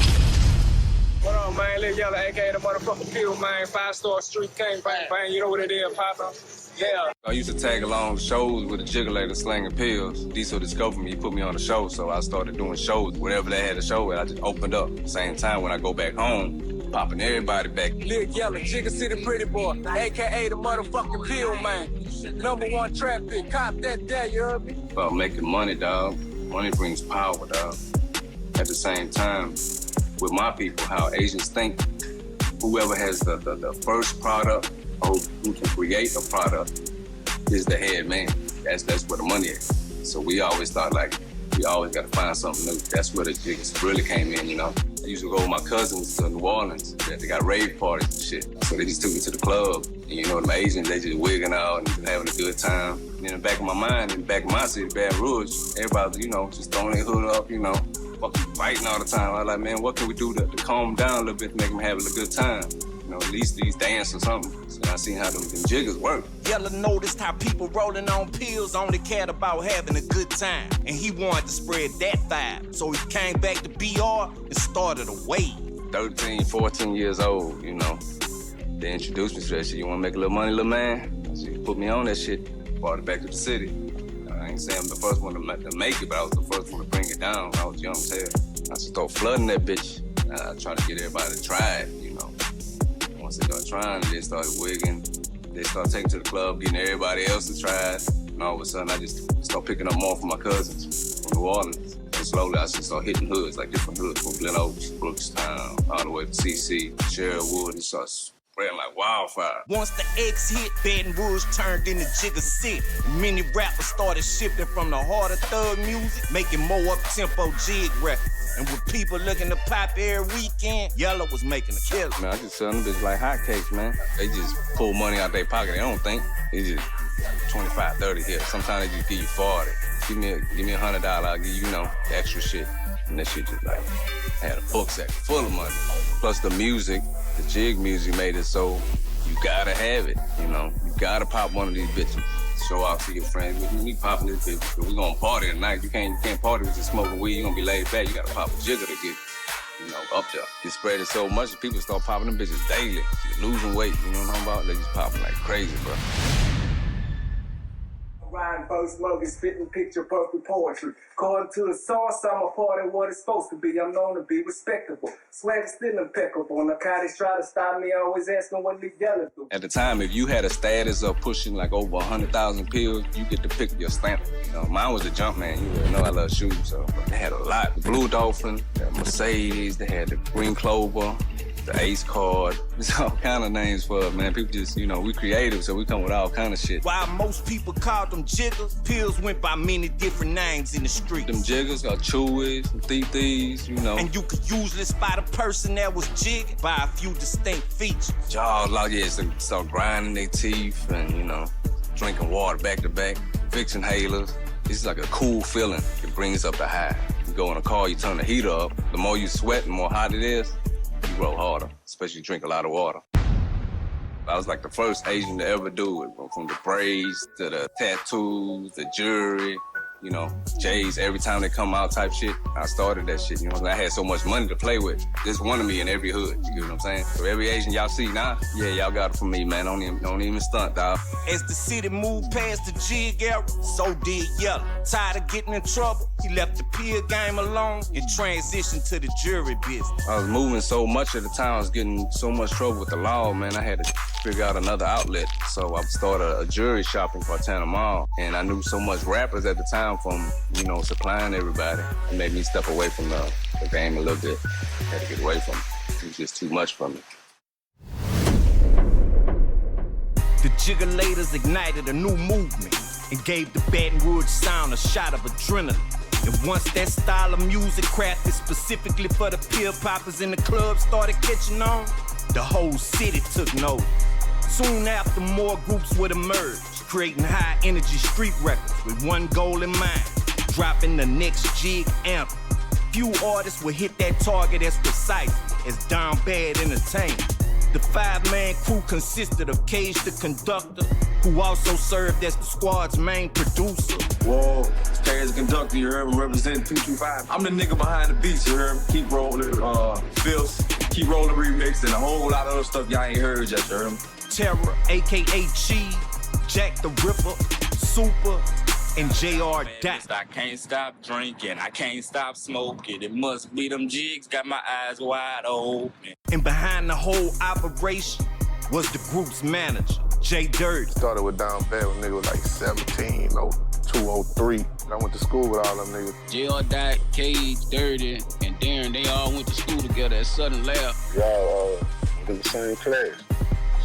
What up, man? Lil Yellow, a.k.a. the motherfucking Pill, man. 5-star street king, bang. You know what it is, Papa? Yeah. I used to tag along shows with a Jiggalator slinging pills. Diesel discovered me, he put me on the show, so I started doing shows. Whatever they had a show at, I just opened up. Same time when I go back home, popping everybody back. Lil Yellow, Jigga City Pretty Boy, a.k.a. the motherfucking Pill, man. #1 traffic, cop that, you heard me? About making money, dog. Money brings power, dog. At the same time, with my people, how Asians think, whoever has the first product who can create a product is the head man. That's where the money is. So we always thought like, we always got to find something new. That's where the jiggers really came in, you know. I used to go with my cousins to New Orleans. They got rave parties and shit. So they just took me to the club. And you know, them Asians, they just wigging out and just having a good time. And in the back of my mind, in the back of my city, Baton Rouge, everybody, you know, just throwing their hood up, you know, fucking fighting all the time. I was like, man, what can we do to calm them down a little bit, to make them have a good time? You know, at least these dance or something. So I seen how them jiggers work. Yella noticed how people rolling on pills only cared about having a good time. And he wanted to spread that vibe. So he came back to BR and started a wave. 13, 14 years old, you know. They introduced me to that shit. You wanna make a little money, little man? So he put me on that shit, brought it back to the city. I ain't saying I'm the first one to make it, but I was the first one to bring it down when I was young as hell. I just start flooding that bitch. I try to get everybody to try it, you know. Once they started trying, they started wigging. They started taking to the club, getting everybody else to try it. And all of a sudden, I just started picking up more from my cousins from New Orleans. And slowly, I just started hitting hoods, like different hoods, from Glen Oaks, Brookstown, all the way to CC, Sherwood, and started spreading like wildfire. Once the X hit, Baton Rouge turned into Jigger City. And many rappers started shifting from the harder thug music, making more up-tempo jig records. And with people looking to pop every weekend, Yellow was making a kill. Man, I just sell them bitches like hotcakes, man. They just pull money out their pocket. They don't think. They just 25, 30 here. Sometimes they just give you 40. Give me $100, I'll give you, you know, extra shit. And that shit just like, I had a book sack full of money. Plus the music, the jig music made it so you gotta have it, you know. You gotta pop one of these bitches. Show off to your friends. We popping this bitch. We gonna party tonight. You can't party with just smoking weed. You gonna be laid back. You gotta pop a jigger to get, you know, up there. You spread it so much that people start popping them bitches daily. Just losing weight, you know what I'm talking about? They just popping like crazy, bro. Riding first smoking, spitting picture perfect poetry. According to the source, I'm a part of what it's supposed to be. I'm known to be respectable. Swag is still impeccable. Narcotics try to stop me, always asking what they yelling through. At the time, if you had a status of pushing like over 100,000 pills, you get to pick your stamp. You know, mine was a jump man. You already know I love shoes, so they had a lot. The Blue Dolphin, the Mercedes, they had the Green Clover, the Ace card. There's all kind of names for it, man. People just, you know, we creative, so we come with all kind of shit. While most people called them jiggers, pills went by many different names in the street. Them jiggers got chewies, thieves, you know. And you could usually spot a person that was jigging by a few distinct features. Jaws, like, yeah, so start grinding their teeth and, you know, drinking water back to back, Vicks inhalers. It's like a cool feeling. It brings up the high. You go in a car, you turn the heater up. The more you sweat, the more hot it is. You grow harder, especially drink a lot of water. I was like the first Asian to ever do it, from the braids to the tattoos, the jewelry, you know, J's every time they come out type shit. I started that shit, you know, I had so much money to play with. There's one of me in every hood, you know what I'm saying? So every Asian y'all see now, yeah, y'all got it from me, man. Don't even stunt, dog. As the city moved past the jig era, so did Yellow. Tired of getting in trouble, he left the pill game alone and transitioned to the jewelry business. I was moving so much at the time, I was getting so much trouble with the law, man. I had to figure out another outlet. So I started a jewelry shop in Fontana Mall. And I knew so much rappers at the time from, you know, supplying everybody. It made me step away from the game a little bit. I had to get away from it. It was just too much for me. The Jiggerlators ignited a new movement and gave the Baton Rouge sound a shot of adrenaline. And once that style of music crafted specifically for the pill poppers in the club started catching on, the whole city took note. Soon after, more groups would emerge, creating high-energy street records with one goal in mind, dropping the next jig anthem. Few artists would hit that target as precisely as Down Bad Entertainment. The 5-man crew consisted of Cage the conductor, who also served as the squad's main producer. Whoa, Cage the conductor, you heard me representing 225. I'm the nigga behind the beats, you heard me? Keep rolling, Bills, keep rolling remix, and a whole lot of other stuff y'all ain't heard yet, you heard me? Terror, a.k.a. Cheese, Jack the Ripper, Super, and J.R. Dot. I can't stop drinking, I can't stop smoking. It must be them jigs, got my eyes wide open. And behind the whole operation was the group's manager, J. Dirt. Started with Down Bad when nigga was like 17, 02, 03. I went to school with all them niggas. J.R. Dot, Cage, Dirty, and Darren, they all went to school together at Southern Lab. Y'all in the same class,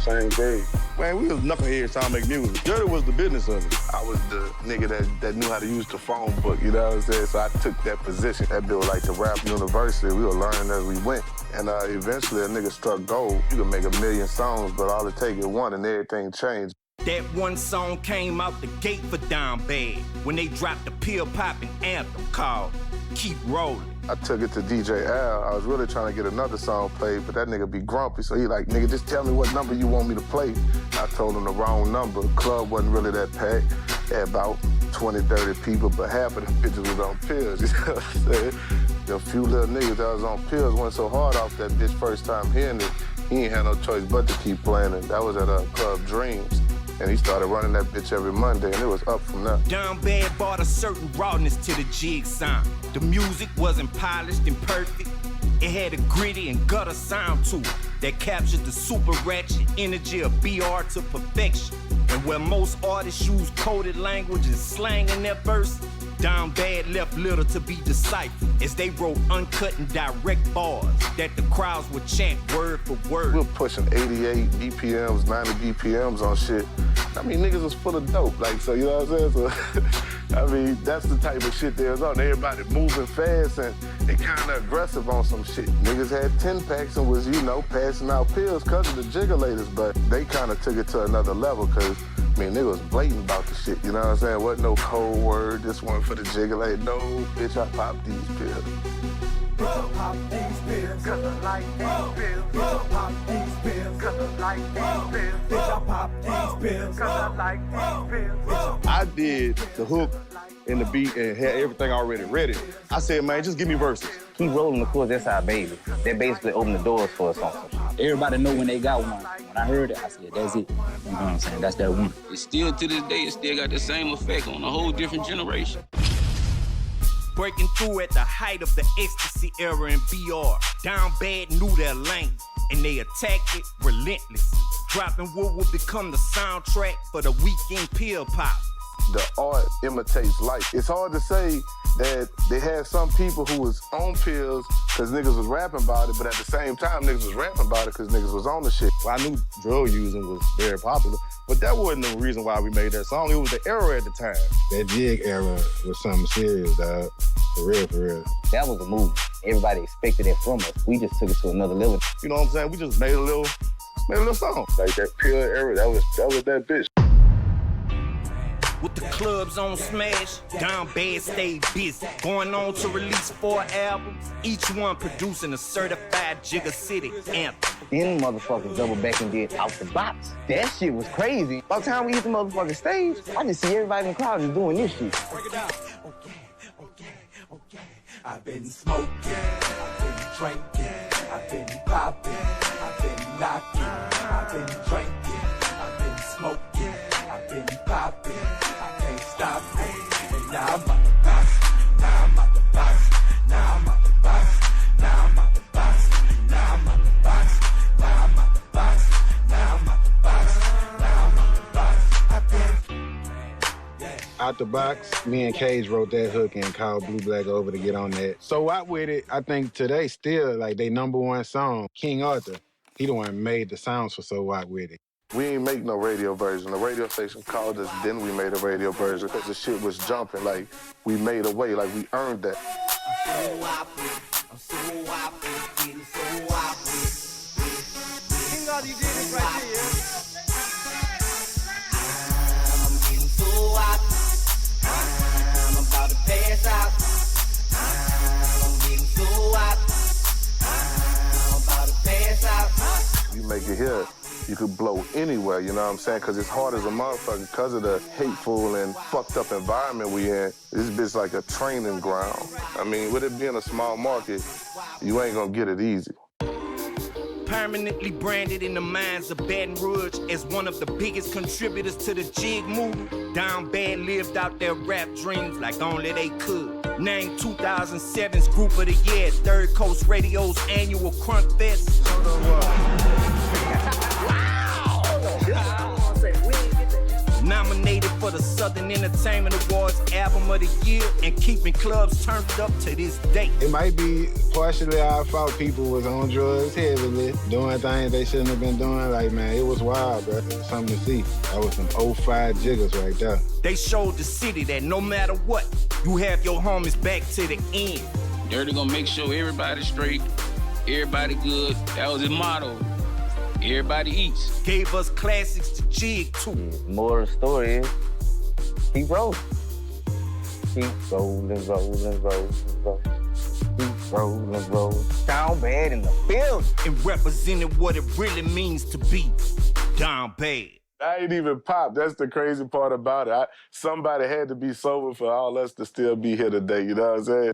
same grade. Man, we was knuckleheads trying to make music. Dirty was the business of it. I was the nigga that knew how to use the phone book, you know what I'm saying? So I took that position. That bill like the rap university. We were learning as we went. And eventually a nigga struck gold. You could make 1 million songs, but all it take is one and everything changed. That one song came out the gate for Down Bad when they dropped the pill-popping anthem called Keep Rolling. I took it to DJ Al. I was really trying to get another song played, but that nigga be grumpy. So he like, nigga, just tell me what number you want me to play. I told him the wrong number. The club wasn't really that packed. Had about 20, 30 people, but half of the bitches was on pills. You know what I'm saying? A few little niggas that was on pills went so hard off that bitch first time hearing it, he ain't had no choice but to keep playing it. That was at Club Dreams. And he started running that bitch every Monday, and it was up from there. Down Bad brought a certain rawness to the jig sound. The music wasn't polished and perfect. It had a gritty and gutter sound to it that captured the super ratchet energy of BR to perfection. And where most artists use coded language and slang in their verse, Down Bad left little to be deciphered as they wrote uncut and direct bars that the crowds would chant word for word. We were pushing 88 BPMs, 90 BPMs on shit. I mean, niggas was full of dope, like, so, you know what I'm saying? So, I mean, that's the type of shit they was on. Everybody moving fast and kind of aggressive on some shit. Niggas had 10 packs and was, you know, passing out pills because of the jiggelators, but they kind of took it to another level because, I mean, niggas was blatant about the shit, you know what I'm saying? Wasn't no cold word, this one for the jiggelator. No, bitch, I popped these pills. Pop these pills, 'cause I like these pills. Pop these pills, 'cause I like these pills. Bitch, I pop these pills, 'cause I like these pills. I did the hook and the beat and had everything already ready. I said, man, just give me verses. Keep rolling, of course, that's our baby. That basically opened the doors for us on some shit. Everybody know when they got one. When I heard it, I said, that's it. You know what I'm saying? That's that one. It's still, to this day, it still got the same effect on a whole different generation. Breaking through at the height of the ecstasy era in BR. Down Bad knew their lane, and they attacked it relentlessly. Dropping what would become the soundtrack for the weekend pill pop. The art imitates life. It's hard to say that they had some people who was on pills because niggas was rapping about it, but at the same time, niggas was rapping about it because niggas was on the shit. Well, I knew drug using was very popular, but that wasn't the reason why we made that song. It was the era at the time. That jig era was something serious, dog. For real, for real. That was a movement. Everybody expected it from us. We just took it to another level. You know what I'm saying? We just made a little song. Like that pill era, that was that bitch. With the clubs on smash, Down Bad stayed busy. Going on to release 4 albums, each one producing a certified Jigga City anthem. Then motherfuckers double back and did Out the Box. That shit was crazy. By the time we hit the motherfucking stage, I just see everybody in the crowd just doing this shit. Break it down. Okay. I've been smoking, I've been drinking, I've been popping, I've been knocking, I've been drinking, I've been smoking, I've been popping. Stop it. And now I'm at the box. Now I'm at the box. Now I'm at the box. Now I'm at the box. Now I'm at the box. Now I'm at the box. Now I'm at the box. Now I'm at the box. I've been Out the Box, me and Cage wrote that hook and called Blue Black over to get on that. So Out With It, I think today still like they #1 song. King Arthur, he the one made the sounds for So Out With It. We ain't make no radio version. The radio station called us, then we made a radio version because the shit was jumping. Like, we made a way, like we earned that. I'm so whopping, getting so whopping. King Arthur, you did this right here. I'm getting so whopping. I'm about to pass out. I'm getting so whopping. I'm about to pass out. You make it here, you could blow anywhere, you know what I'm saying? Because it's hard as a motherfucker because of the hateful and fucked up environment we in. This bitch like a training ground. I mean, with it being a small market, you ain't gonna get it easy. Permanently branded in the minds of Baton Rouge as one of the biggest contributors to the jig movement, Down Bad lived out their rap dreams like only they could. Named 2007's Group of the Year at Third Coast Radio's annual Crunk Fest. Nominated for the Southern Entertainment Awards Album of the Year and keeping clubs turned up to this day. It might be partially our fault. People was on drugs heavily, doing things they shouldn't have been doing. Like, man, it was wild, bro. It was something to see. That was some 05 jiggers right there. They showed the city that no matter what, you have your homies back to the end. Dirty gonna make sure everybody's straight, everybody good. That was his motto. Everybody eats. Gave us classics to jig to. More of the story is, keep rolling. Keep rolling, rolling, rolling, rolling. Keep rolling, rolling. Down bad in the building. And representing what it really means to be down bad. I ain't even pop. That's the crazy part about it. Somebody had to be sober for all us to still be here today, you know what I'm saying?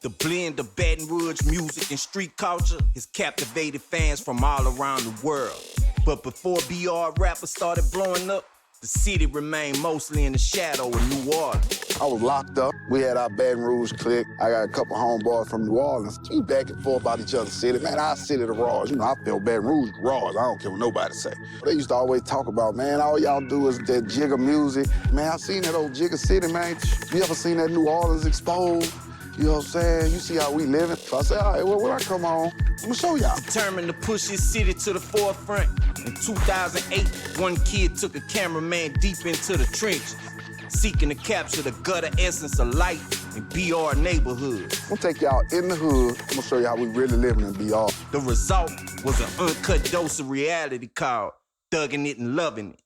The blend of Baton Rouge music and street culture has captivated fans from all around the world. But before BR rappers started blowing up, the city remained mostly in the shadow of New Orleans. I was locked up. We had our Baton Rouge clique. I got a couple homeboys from New Orleans. We back and forth about each other's city. Man, our city the Raws. You know, I feel Baton Rouge Raws. I don't care what nobody say. They used to always talk about, man, all y'all do is that jigger music. Man, I seen that old jigger city, man. You ever seen that New Orleans exposed? You know what I'm saying? You see how we living. So I said, all right, well, when I come on, I'm gonna show y'all. Determined to push his city to the forefront, in 2008, one kid took a cameraman deep into the trenches, seeking to capture the gutter essence of life in BR neighborhoods. I'm gonna take y'all in the hood. I'm gonna show you how we really living in BR. The result was an uncut dose of reality called Thugging It and Loving It.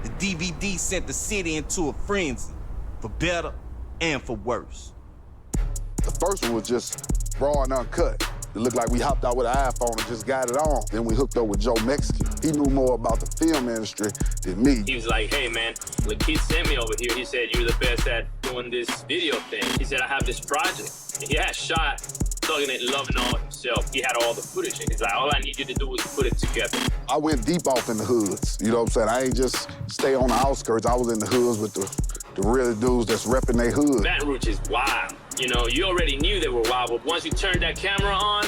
The DVD sent the city into a frenzy, for better and for worse. The first one was just raw and uncut. It looked like we hopped out with an iPhone and just got it on. Then we hooked up with Joe Mexican. He knew more about the film industry than me. He was like, hey man, the kid sent me over here. He said, you're the best at doing this video thing. He said, I have this project. And he had shot Thugging It and Loving All himself. He had all the footage. And he's like, all I need you to do is put it together. I went deep off in the hoods. You know what I'm saying? I ain't just stay on the outskirts. I was in the hoods with the real dudes that's repping their hood. Baton Rouge is wild. You know, you already knew they were wild, but once you turned that camera on,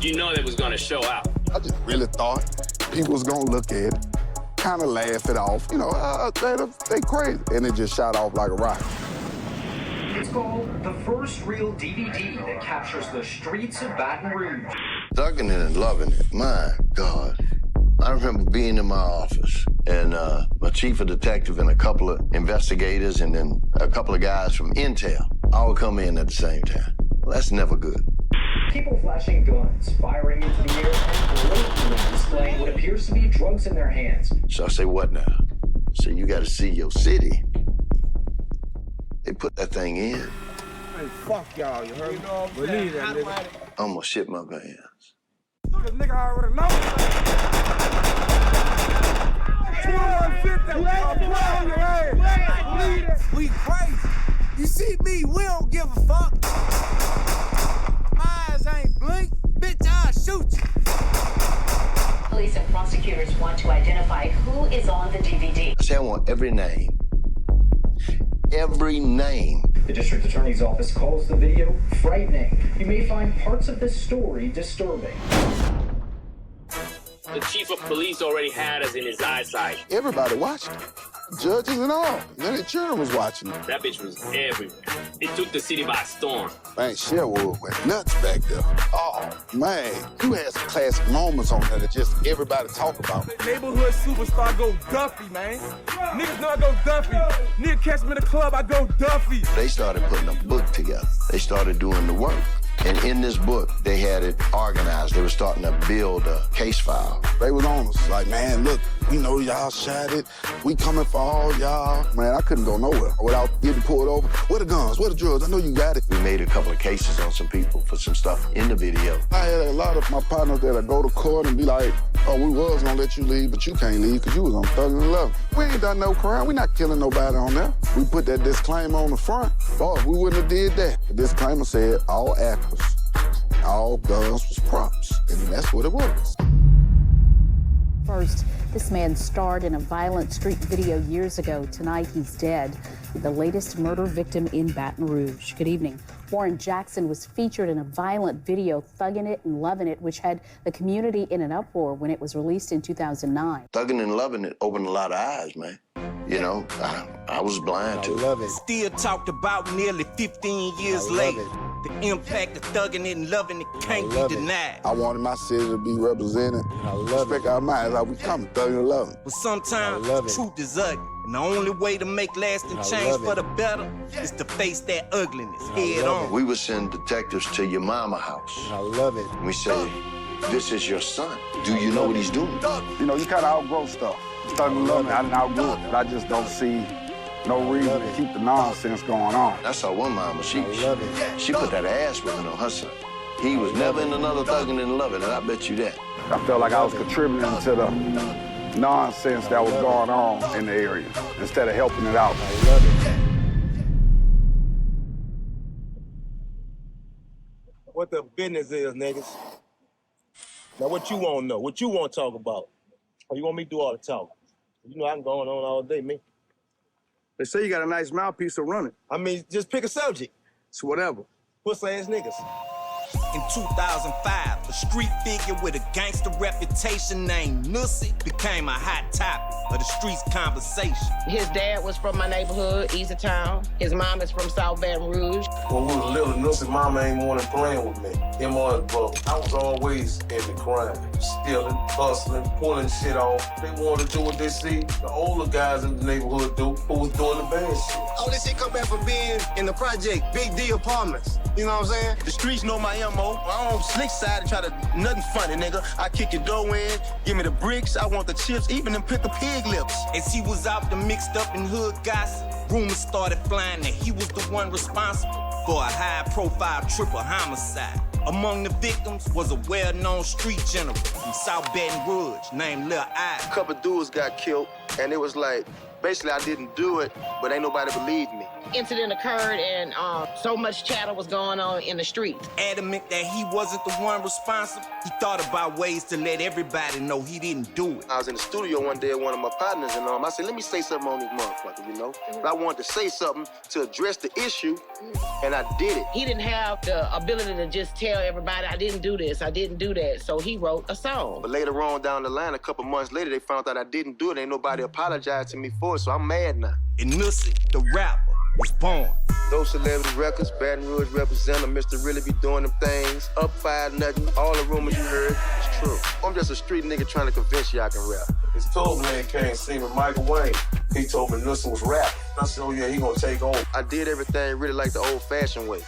you know they was gonna show out. I just really thought people was gonna look at it, kind of laugh it off. You know, they crazy. And it just shot off like a rocket. It's called the first real DVD that captures the streets of Baton Rouge. Thugging It and Loving It, my God. I remember being in my office and my chief of detective and a couple of investigators and then a couple of guys from Intel all come in at the same time. Well, that's never good. People flashing guns, firing into the air, and blatantly displaying what appears to be drugs in their hands. So I say, what now? I say, you gotta see your city. They put that thing in. Hey, fuck y'all, you heard me? Believe that, nigga. I'm gonna shit my pants. Cause nigga already know. 2150, we crazy. You see me, we don't give a fuck. My eyes ain't blink, bitch, I'll shoot you. Police and prosecutors want to identify who is on the DVD. I say, I want every name. Every name. The district attorney's office calls the video frightening. You may find parts of this story disturbing. The chief of police already had us in his eyesight. Everybody watching. Judges and all. Then the children was watching. That bitch was everywhere. It took the city by storm. Man, Sherwood went nuts back there. Oh, man. You had some classic moments on there that just everybody talk about. Neighborhood superstar go Duffy, man. Niggas know I go Duffy. Nigga catch me in the club, I go Duffy. They started putting a book together. They started doing the work. And in this book, they had it organized. They were starting to build a case file. They was on us. Like, man, look, we know y'all shot it. We coming for all y'all. Man, I couldn't go nowhere without getting pulled over. Where the guns? Where the drugs? I know you got it. We made a couple of cases on some people for some stuff in the video. I had a lot of my partners that go to court and be like, oh, we was gonna let you leave, but you can't leave because you was on Thugging and Loving. We ain't done no crime. We not killing nobody on there. We put that disclaimer on the front. Boy, if we wouldn't have did that. The disclaimer said all actors, all guns was props, and that's what it was. First, This man starred in a violent street video years ago. Tonight, he's dead. The latest murder victim in Baton Rouge. Good evening. Warren Jackson was featured in a violent video, Thuggin' It and Lovin' It, which had the community in an uproar when it was released in 2009. Thuggin' and Lovin' It opened a lot of eyes, man. You know, I was blind to it. Still talked about nearly 15 years later. The impact of Thuggin' It and Lovin' It can't be denied. I wanted my city to be represented. Respect our minds, how we come, Thuggin' and Lovin'. But sometimes the truth is ugly. And the only way to make lasting change for the better is to face that ugliness head on. We would send detectives to your mama house. I love it. We say, this is your son. Do you know what he's doing? You know, you kind of outgrow stuff. Thuggin' and Lovin', I didn't outgrow it, but I just don't see no reason to keep the nonsense going on. That's our one mama. She put that ass whipping on her son. He was never in another Thuggin' and Lovin', and I bet you that. I felt like I was contributing to the nonsense that was going on in the area instead of helping it out. I love it. What the business is, niggas. Now, what you want to know? What you want to talk about? Or you want me to do all the talking? You know I can go on all day, me. They say you got a nice mouthpiece to run it. I mean, just pick a subject. It's whatever. Pussy-ass niggas. In 2005, a street figure with a gangster reputation named Nussie became a hot topic of the streets conversation. His dad was from my neighborhood, east of town. His mom is from South Baton Rouge. When we was little, Nussie mama ain't wanted playing with me. Him or his brother. I was always into crime. Stealing, hustling, pulling shit off. They wanted to do what they see the older guys in the neighborhood do who was doing the bad shit. All this shit come back from being in the project, Big D apartments. You know what I'm saying? The streets know my MO. I don't slick side and try to, nothing funny, nigga. I kick your dough in, give me the bricks, I want the chips, even them pickle pig lips. As he was out there mixed up in hood gossip, rumors started flying that he was the one responsible for a high-profile triple homicide. Among the victims was a well-known street general from South Baton Rouge named Lil I. A couple dudes got killed, and it was like, basically I didn't do it, but ain't nobody believed me. Incident occurred and so much chatter was going on in the streets. Adamant that he wasn't the one responsible, he thought about ways to let everybody know he didn't do it. I was in the studio one day with one of my partners and I said, let me say something on this motherfucker, you know? But I wanted to say something to address the issue, and I did it. He didn't have the ability to just tell everybody, I didn't do this, I didn't do that. So he wrote a song. But later on down the line, a couple months later, they found out I didn't do it. Ain't nobody apologized to me for it, so I'm mad now. And Nussie, the rapper, was born. Those celebrity records, Baton Rouge representative, Mr. Really be doing them things. Up 5-0, all the rumors you heard is true. I'm just a street nigga trying to convince you I can rap. His tour man came see me, Michael Wayne. He told me Nussie was rapping. I said, oh yeah, he gonna take over. I did everything really like the old-fashioned way.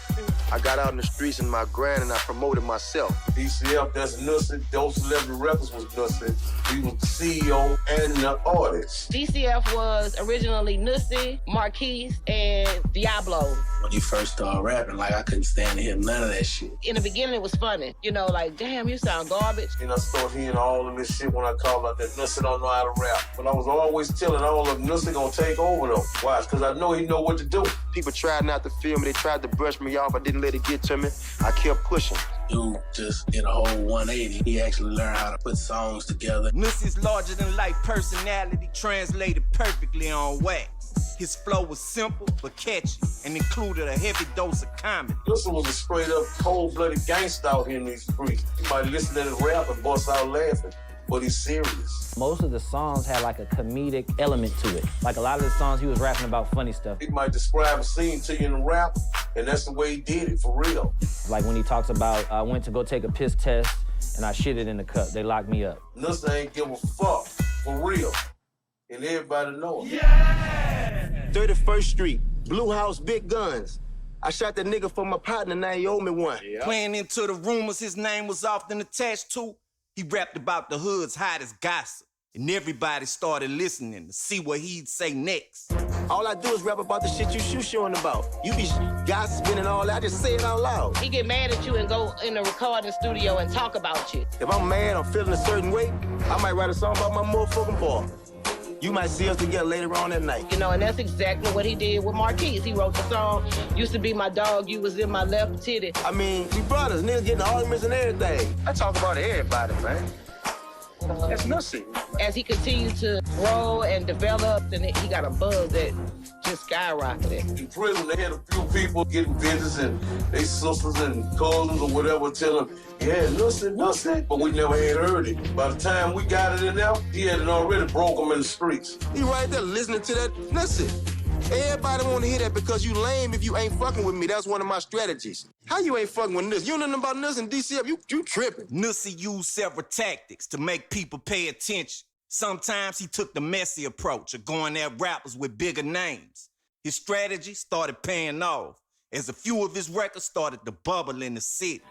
I got out in the streets in my grind and I promoted myself. DCF, that's Nussie. Those celebrity records was Nussie. He was the CEO and the artist. DCF was originally Nussie, Marquise, and Diablo. When you first started rapping, like I couldn't stand to hear none of that shit. In the beginning, it was funny. You know, like, damn, you sound garbage. And I started hearing all of this shit when I called out that Nussie don't know how to rap. But I was always telling all of them, Nussie gonna take over though. Why? Because I know he know what to do. People tried not to feel me. They tried to brush me off. I didn't let it get to me. I kept pushing. Dude just did a whole 180. He actually learned how to put songs together. Nussie's larger-than-life personality translated perfectly on wax. His flow was simple but catchy and included a heavy dose of comedy. Nussie was a straight-up cold-blooded gangster out here in these streets. You might listen to his rap and bust out laughing, but he's serious. Most of the songs had like a comedic element to it. Like a lot of the songs he was rapping about funny stuff. He might describe a scene to you in the rap, and that's the way he did it, for real. Like when he talks about, I went to go take a piss test and I shit it in the cup. They locked me up. Nussie ain't give a fuck, for real. And everybody know him. Yeah! 31st Street, Blue House, Big Guns. I shot that nigga for my partner, now he owe me one. Yep. Playing into the rumors his name was often attached to, he rapped about the hood's hottest gossip. And everybody started listening to see what he'd say next. All I do is rap about the shit you shooting about. You be gossiping and all that, I just say it out loud. He get mad at you and go in the recording studio and talk about you. If I'm mad, I'm feeling a certain way, I might write a song about my motherfucking boy. You might see us together later on that night. You know, and that's exactly what he did with Marquise. He wrote the song, used to be my dog, you was in my left titty. I mean, we brothers, niggas getting arguments and everything. I talk about everybody, man. That's Nussie. As he continued to grow and develop, and he got a buzz that just skyrocketed. In prison, they had a few people getting visits and they sisters and cousins or whatever tell them, yeah, Nussie. But we never had heard it. By the time we got it in there, he had already broke them in the streets. He right there listening to that Nussie. Everybody want to hear that because you lame if you ain't fucking with me. That's one of my strategies. How you ain't fucking with Nussie? You don't know nothing about Nussie and DCF. You tripping. Nussie used several tactics to make people pay attention. Sometimes he took the messy approach of going at rappers with bigger names. His strategy started paying off as a few of his records started to bubble in the city.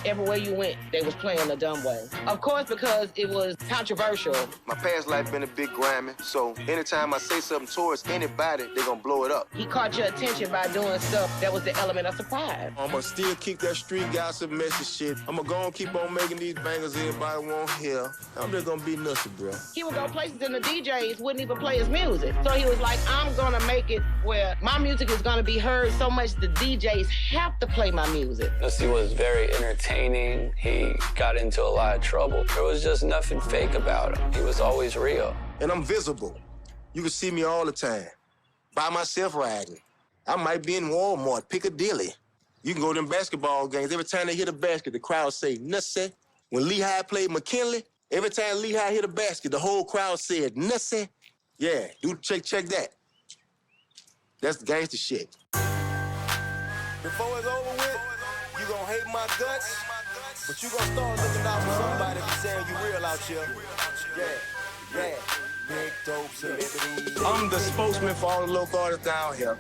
Everywhere you went, they was playing a dumb way. Of course, because it was controversial. My past life been a big grimy, so anytime I say something towards anybody, they gonna blow it up. He caught your attention by doing stuff that was the element of surprise. I'ma still keep that street gossip messy shit. I'ma go and keep on making these bangers everybody won't hear. I'm just gonna be Nussie, bro. He would go places and the DJs wouldn't even play his music. So he was like, I'm gonna make it where my music is gonna be heard so much the DJs have to play my music. Nussie was very entertaining. He got into a lot of trouble. There was just nothing fake about him. He was always real. And I'm visible. You can see me all the time. By myself riding. I might be in Walmart, Piccadilly. You can go to them basketball games. Every time they hit a basket, the crowd say, Nussie. When Lehigh played McKinley, every time Lehigh hit a basket, the whole crowd said, Nussie. Yeah, check that. That's gangster shit. Before it's over with, you gonna hate my guts, but you gonna start looking out for somebody that's saying you real out here. Yeah. Big dope celebrity. I'm the spokesman for all the local artists down here.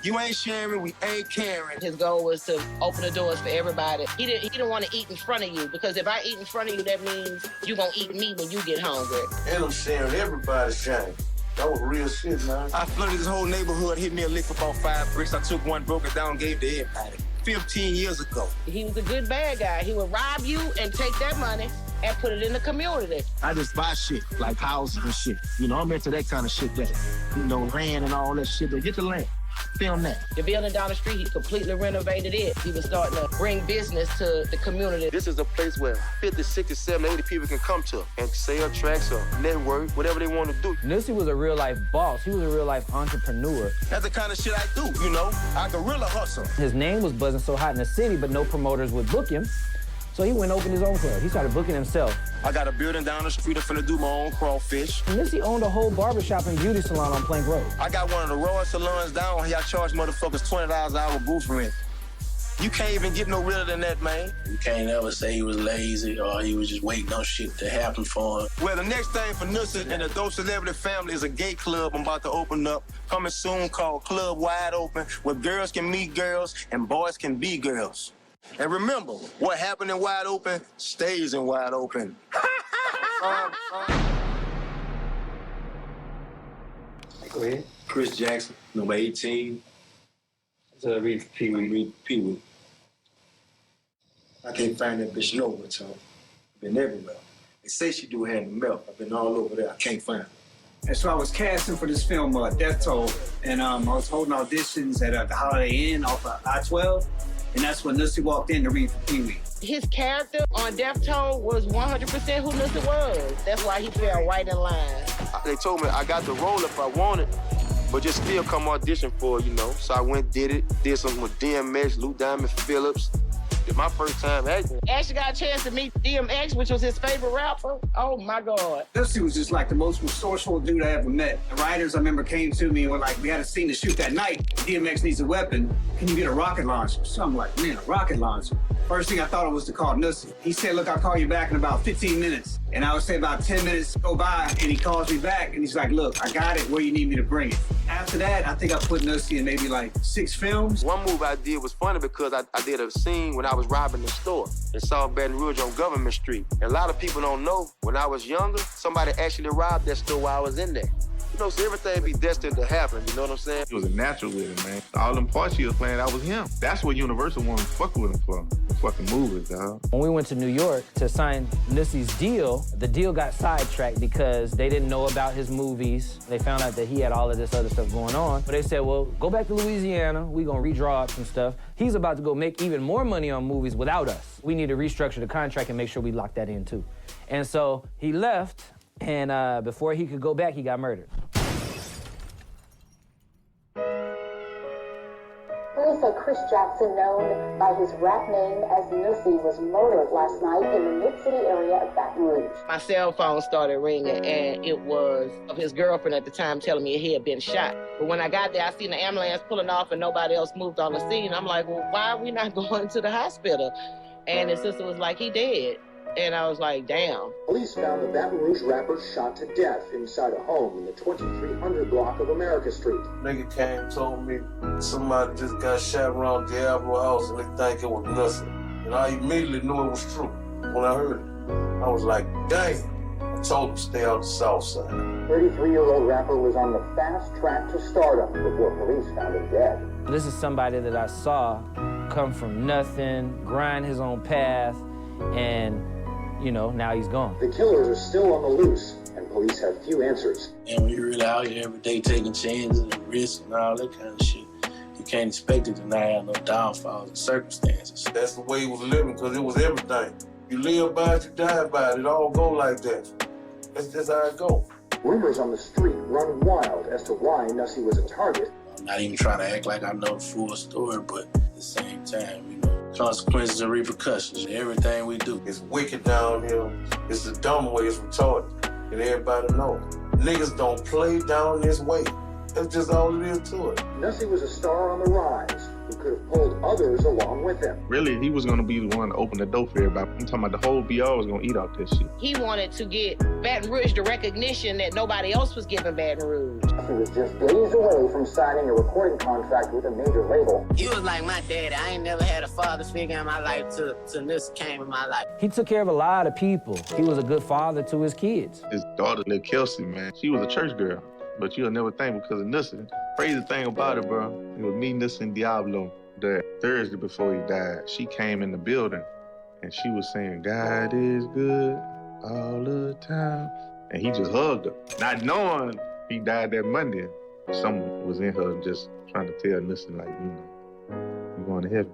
You ain't sharing, we ain't caring. His goal was to open the doors for everybody. He didn't want to eat in front of you, because if I eat in front of you, that means you gonna eat me when you get hungry. And I'm sharing everybody's shame. That was real shit, man. I flooded this whole neighborhood, hit me a lick for about 5 bricks. I took one, broke it down, gave to everybody. 15 years ago. He was a good bad guy. He would rob you and take that money and put it in the community. I just buy shit, like houses and shit. You know, I'm into that kind of shit there. You know, land and all that shit. Get the land. Film that. The building down the street, he completely renovated it. He was starting to bring business to the community. This is a place where 50, 60, 70, 80 people can come to and sell tracks or network, whatever they want to do. Nussie was a real-life boss. He was a real-life entrepreneur. That's the kind of shit I do, you know? I guerrilla hustle. His name was buzzing so hot in the city, but no promoters would book him. So he went and opened his own club. He started booking himself. I got a building down the street. I'm finna do my own crawfish. Nussie owned a whole barbershop and beauty salon on Plank Road. I got one of the rawest salons down here. I charge motherfuckers $20 an hour booth rent. You can't even get no realer than that, man. You can't ever say he was lazy or he was just waiting on shit to happen for him. Well, the next thing for Nussie and the Dope Celebrity family is a gay club I'm about to open up, coming soon, called Club Wide Open, where girls can meet girls and boys can be girls. And remember, what happened in Wide Open stays in Wide Open. Go ahead. Chris Jackson, number 18. Read for Pee-wee. I can't find that bitch nowhere, Tom. I've been everywhere. They say she do hand and milk. I've been all over there. I can't find her. And so I was casting for this film, Death Toll, and I was holding auditions at the Holiday Inn off of I-12, and that's when Nussie walked in to read for Pee-wee. His character on Death Toll was 100% who Nussie was. That's why he fell right in line. They told me I got the role if I wanted, but just still come audition for it, you know. So I went, did something with DMX, Lou Diamond Phillips. Did my first time acting. Actually got a chance to meet DMX, which was his favorite rapper. Oh my God. Nussie was just like the most resourceful dude I ever met. The writers, I remember, came to me and were like, we had a scene to shoot that night. DMX needs a weapon. Can you get a rocket launcher? So I'm like, man, a rocket launcher? First thing I thought of was to call Nussie. He said, look, I'll call you back in about 15 minutes. And I would say about 10 minutes go by, and he calls me back, and he's like, look, I got it where you need me to bring it. After that, I think I put Nussie in maybe like 6 films. One move I did was funny because I did a scene when I was robbing the store in South Baton Rouge on Government Street. And a lot of people don't know, when I was younger, somebody actually robbed that store while I was in there. You know, so everything be destined to happen, you know what I'm saying? He was a natural with it, man. All them parts he was playing, that was him. That's what Universal wanted to fuck with him for. The fucking movies, dog. When we went to New York to sign Nussie's deal, the deal got sidetracked because they didn't know about his movies. They found out that he had all of this other stuff going on. But they said, well, go back to Louisiana. We gonna redraw up some stuff. He's about to go make even more money on movies without us. We need to restructure the contract and make sure we lock that in too. And so he left, and before he could go back, he got murdered. Police say Chris Jackson, known by his rap name as Nussie, was murdered last night in the Mid-City area of Baton Rouge. My cell phone started ringing, and it was of his girlfriend at the time telling me he had been shot. But when I got there, I seen the ambulance pulling off and nobody else moved on the scene. I'm like, well, why are we not going to the hospital? And his sister was like, he dead. And I was like, damn. Police found the Baton Rouge rapper shot to death inside a home in the 2300 block of America Street. Nigga came and told me somebody just got shot around Diablo House and they think it was Nussie. And I immediately knew it was true when I heard it. I was like, dang. I told him to stay out the south side. 33-year-old rapper was on the fast track to stardom before police found him dead. This is somebody that I saw come from nothing, grind his own path, and you know, now he's gone. The killers are still on the loose, and police have few answers. And when you're really out here every day taking chances and risks and all that kind of shit, you can't expect it to not have no downfalls and circumstances. That's the way he was living, because it was everything. You live by it, you die by it. It all go like that. That's just how it go. Rumors on the street run wild as to why Nussie was a target. I'm not even trying to act like I know the full story, but at the same time, you know, consequences and repercussions. Everything we do. It's wicked down here. It's the dumb way. It's retarded. And everybody knows. Niggas don't play down this way. That's just all it is to it. Nussie was a star on the rise who could have pulled others along with him. Really, he was gonna be the one to open the door for everybody. I'm talking about the whole BR was gonna eat off this shit. He wanted to get Baton Rouge the recognition that nobody else was giving Baton Rouge. He was just days away from signing a recording contract with a major label. He was like my daddy. I ain't never had a father figure in my life till Nussie came in my life. He took care of a lot of people. He was a good father to his kids. His daughter, little Kelsey, man, she was a church girl. But you'll never think because of Nussie. Crazy thing about it, bro, it was me, Nussie, and Diablo that Thursday before he died. She came in the building and she was saying, God is good all the time. And he just hugged her, not knowing he died that Monday. Someone was in her just trying to tell Nussie, like, you know, you're going to heaven.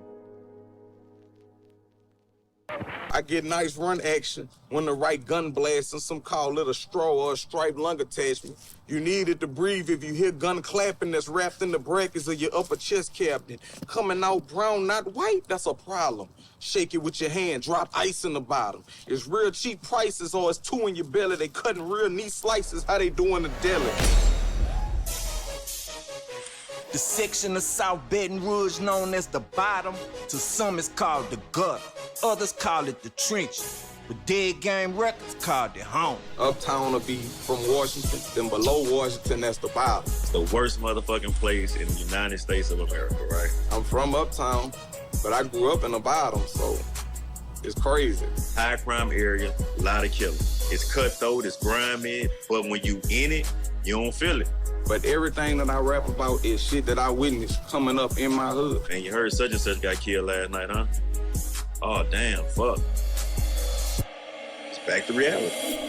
I get nice run action when the right gun blasts and some call it a straw or a striped lung attachment. You need it to breathe if you hear gun clapping that's wrapped in the brackets of your upper chest cavity. Coming out brown, not white, that's a problem. Shake it with your hand, drop ice in the bottom. It's real cheap prices or it's two in your belly. They cutting real neat slices, how they doing the deli. The section of South Baton Rouge known as the bottom, to some it's called the gutter. Others call it the trenches. But Dead Game Records called it home. Uptown will be from Washington, then below Washington, that's the bottom. It's the worst motherfucking place in the United States of America, right? I'm from Uptown, but I grew up in the bottom, so it's crazy. High crime area, a lot of killing. It's cutthroat, it's grimy, but when you in it, you don't feel it. But everything that I rap about is shit that I witnessed coming up in my hood. And you heard such and such got killed last night, huh? Oh, damn, fuck. It's back to reality.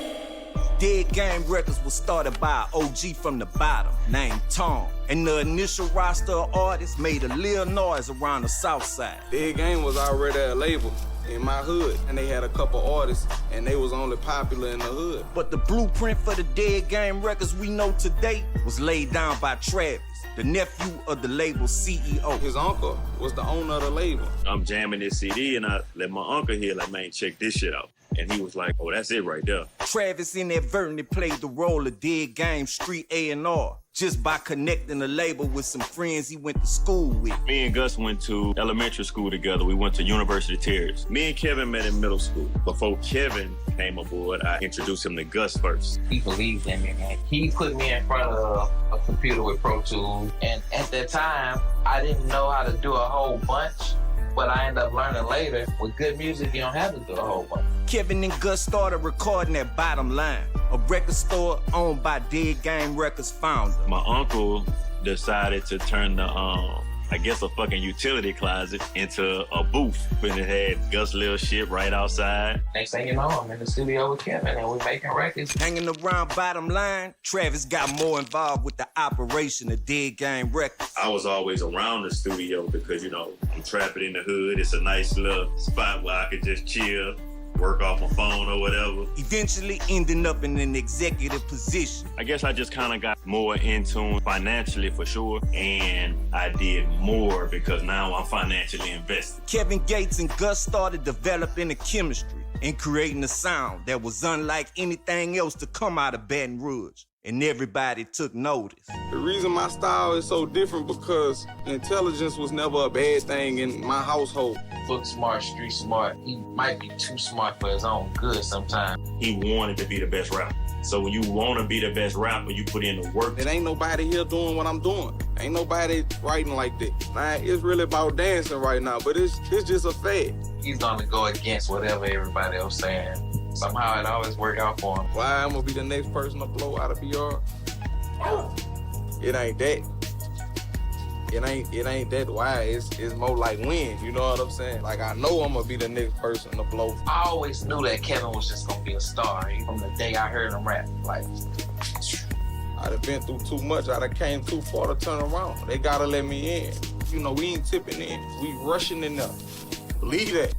Dead Game Records was started by an OG from the bottom named Tom. And the initial roster of artists made a little noise around the South Side. Dead Game was already a label in my hood, and they had a couple artists, and they was only popular in the hood. But the blueprint for the Dead Game Records we know today was laid down by Travis, the nephew of the label's CEO. His uncle was the owner of the label. I'm jamming this CD, and I let my uncle hear, like, man, check this shit out. And he was like, oh, that's it right there. Travis inadvertently played the role of Dead Game Street A&R just by connecting the label with some friends he went to school with. Me and Gus went to elementary school together. We went to University Terrace. Me and Kevin met in middle school. Before Kevin came aboard, I introduced him to Gus first. He believed in me, man. He put me in front of a computer with Pro Tools. And at that time, I didn't know how to do a whole bunch. But I ended up learning later, with good music, you don't have to do a whole bunch. Kevin and Gus started recording at Bottom Line, a record store owned by Dead Game Records founder. My uncle decided to turn the, I guess a fucking utility closet into a booth. And it had Gus' little shit right outside. Next thing you know, I'm in the studio with Kevin and we're making records. Hanging around Bottom Line, Travis got more involved with the operation of Dead Game Records. I was always around the studio because, you know, I'm trapping in the hood. It's a nice little spot where I could just chill, work off my phone or whatever. Eventually ending up in an executive position. I guess I just kind of got more in tune financially for sure, and I did more because now I'm financially invested. Kevin Gates and Gus started developing a chemistry and creating a sound that was unlike anything else to come out of Baton Rouge. And everybody took notice. The reason my style is so different because intelligence was never a bad thing in my household. Book smart, street smart. He might be too smart for his own good sometimes. He wanted to be the best rapper. So when you want to be the best rapper, you put in the work. It ain't nobody here doing what I'm doing. Ain't nobody writing like that. Nah, it's really about dancing right now, but it's just a fad. He's gonna go against whatever everybody else saying. Somehow it always work out for him. Why I'm gonna be the next person to blow out of BR? It ain't that. It ain't that why. It's more like when, you know what I'm saying? Like I know I'm gonna be the next person to blow. I always knew that Kevin was just gonna be a star from the day I heard him rap. Like, I'd have been through too much. I'd have came too far to turn around. They gotta let me in. You know, we ain't tipping in. We rushing enough. Believe that.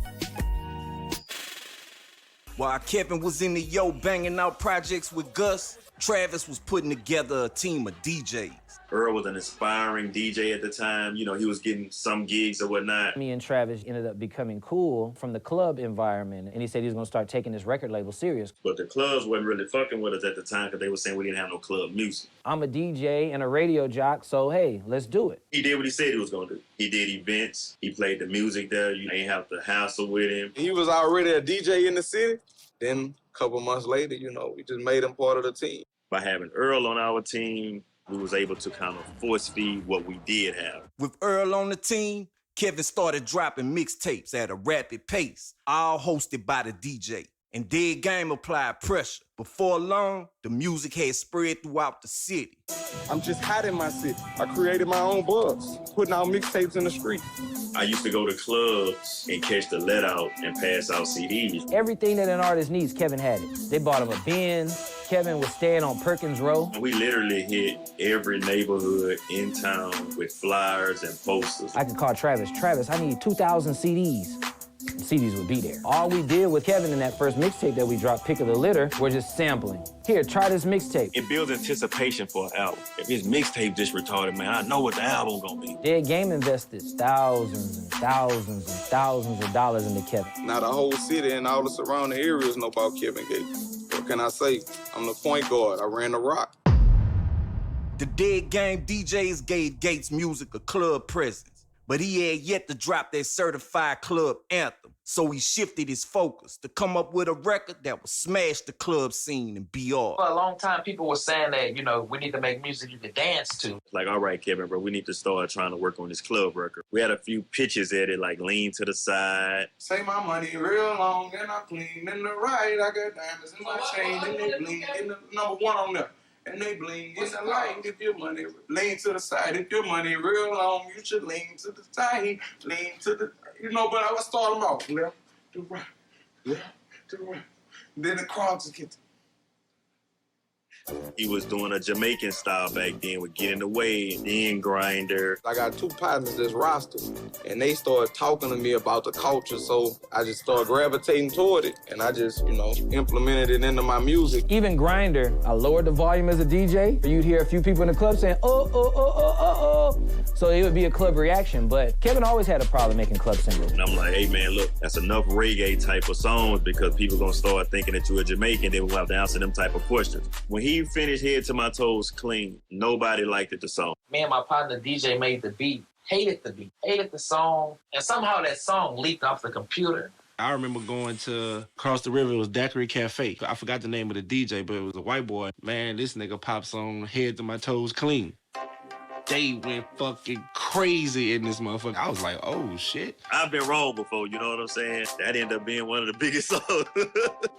While Kevin was in the Yo banging out projects with Gus, Travis was putting together a team of DJs. Earl was an aspiring DJ at the time. You know, he was getting some gigs or whatnot. Me and Travis ended up becoming cool from the club environment, and he said he was gonna start taking this record label serious. But the clubs wasn't really fucking with us at the time because they were saying we didn't have no club music. I'm a DJ and a radio jock, so hey, let's do it. He did what he said he was gonna do. He did events. He played the music there. You ain't have to hassle with him. He was already a DJ in the city. Then a couple months later, you know, we just made him part of the team. By having Earl on our team, we was able to kind of force feed what we did have. With Earl on the team, Kevin started dropping mixtapes at a rapid pace, all hosted by the DJ. And Dead Game applied pressure. Before long, the music had spread throughout the city. I'm just hot in my city. I created my own buzz, putting out mixtapes in the street. I used to go to clubs and catch the let out and pass out CDs. Everything that an artist needs, Kevin had it. They bought him a Benz. Kevin was staying on Perkins Row. We literally hit every neighborhood in town with flyers and posters. I could call Travis. Travis, I need 2,000 CDs. CDs would be there. All we did with Kevin in that first mixtape that we dropped, Pick of the Litter, were just sampling. Here, try this mixtape. It builds anticipation for an album. If his mixtape just retarded, man, I know what the album gonna be. Dead Game invested thousands and thousands and thousands of dollars into Kevin. Now the whole city and all the surrounding areas know about Kevin Gates. What can I say? I'm the point guard. I ran the rock. The Dead Game DJs gave Gates Music a club presence, but he had yet to drop that certified club anthem. So he shifted his focus to come up with a record that would smash the club scene and BR. For a long time, people were saying that, you know, we need to make music you can dance to. Like, all right, Kevin, bro, we need to start trying to work on this club record. We had a few pitches at it, like Lean to the Side. Say my money real long and I'm clean. In the right, I got diamonds in my chain and they bling. In the number one on there. And they bling in the light. If your money lean to the side, if your money real long, you should lean to the side. Lean to the, you know, but I would start them off. Left to right, left to right. Then the crowd just get. He was doing a Jamaican style back then with Get in the Way, then Grinder. I got two partners that's rostered, and they started talking to me about the culture, so I just started gravitating toward it, and I just, you know, implemented it into my music. Even Grinder, I lowered the volume as a DJ. You'd hear a few people in the club saying, oh, oh, oh, oh, oh, oh. So it would be a club reaction, but Kevin always had a problem making club singles. And I'm like, hey man, look, that's enough reggae type of songs because people gonna start thinking that you're a Jamaican, they will have to answer them type of questions. When he finished Head to My Toes Clean, nobody liked it, the song. Me and my partner DJ made the beat, hated the beat, hated the song, and somehow that song leaked off the computer. I remember going to across the river, it was Daiquiri Cafe. I forgot the name of the DJ, but it was a white boy. Man, this nigga pops on Head to My Toes Clean. They went fucking crazy in this motherfucker. I was like, oh, shit. I've been wrong before, you know what I'm saying? That ended up being one of the biggest songs.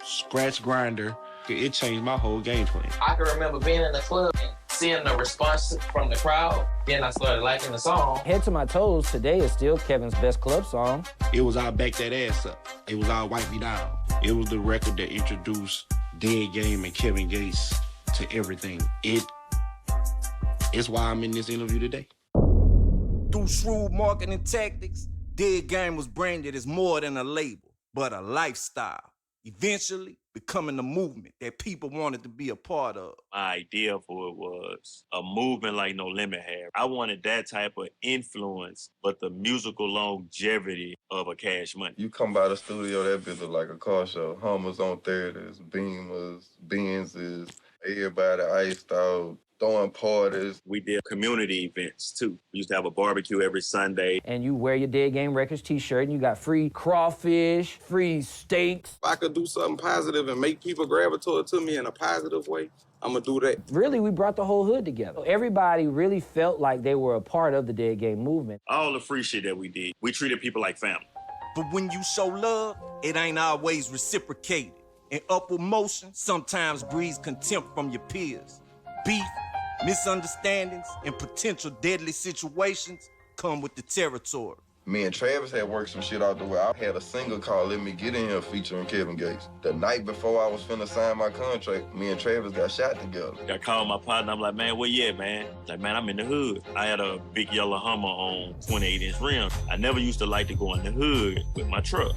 Scratch Grinder It changed my whole game plan. I can remember being in the club and seeing the response from the crowd. Then I started liking the song. Head to My Toes today is still Kevin's best club song. It was our Back That Ass Up. It was our Wipe Me Down. It was the record that introduced Dead Game and Kevin Gates to everything. It's why I'm in this interview today. Through shrewd marketing tactics, Dead Game was branded as more than a label, but a lifestyle. Eventually becoming a movement that people wanted to be a part of. My idea for it was a movement like No Limit had. I wanted that type of influence, but the musical longevity of a Cash Money. You come by the studio, that bitch look like a car show. Hummers on 30s, Beamers, Benzes, everybody iced out, throwing parties. We did community events too. We used to have a barbecue every Sunday. And you wear your Dead Game Records t-shirt and you got free crawfish, free steaks. If I could do something positive and make people gravitate to me in a positive way, I'm gonna do that. Really, we brought the whole hood together. Everybody really felt like they were a part of the Dead Game movement. All the free shit that we did, we treated people like family. But when you show love, it ain't always reciprocated. And upward motion sometimes breeds contempt from your peers. Beef, misunderstandings, and potential deadly situations come with the territory. Me and Travis had worked some shit out the way. I had a single called Let Me Get In Here featuring Kevin Gates. The night before I was finna sign my contract, me and Travis got shot together. I called my partner, I'm like, man, where you at, man? Like, man, I'm in the hood. I had a big yellow Hummer on 28-inch rims. I never used to like to go in the hood with my truck.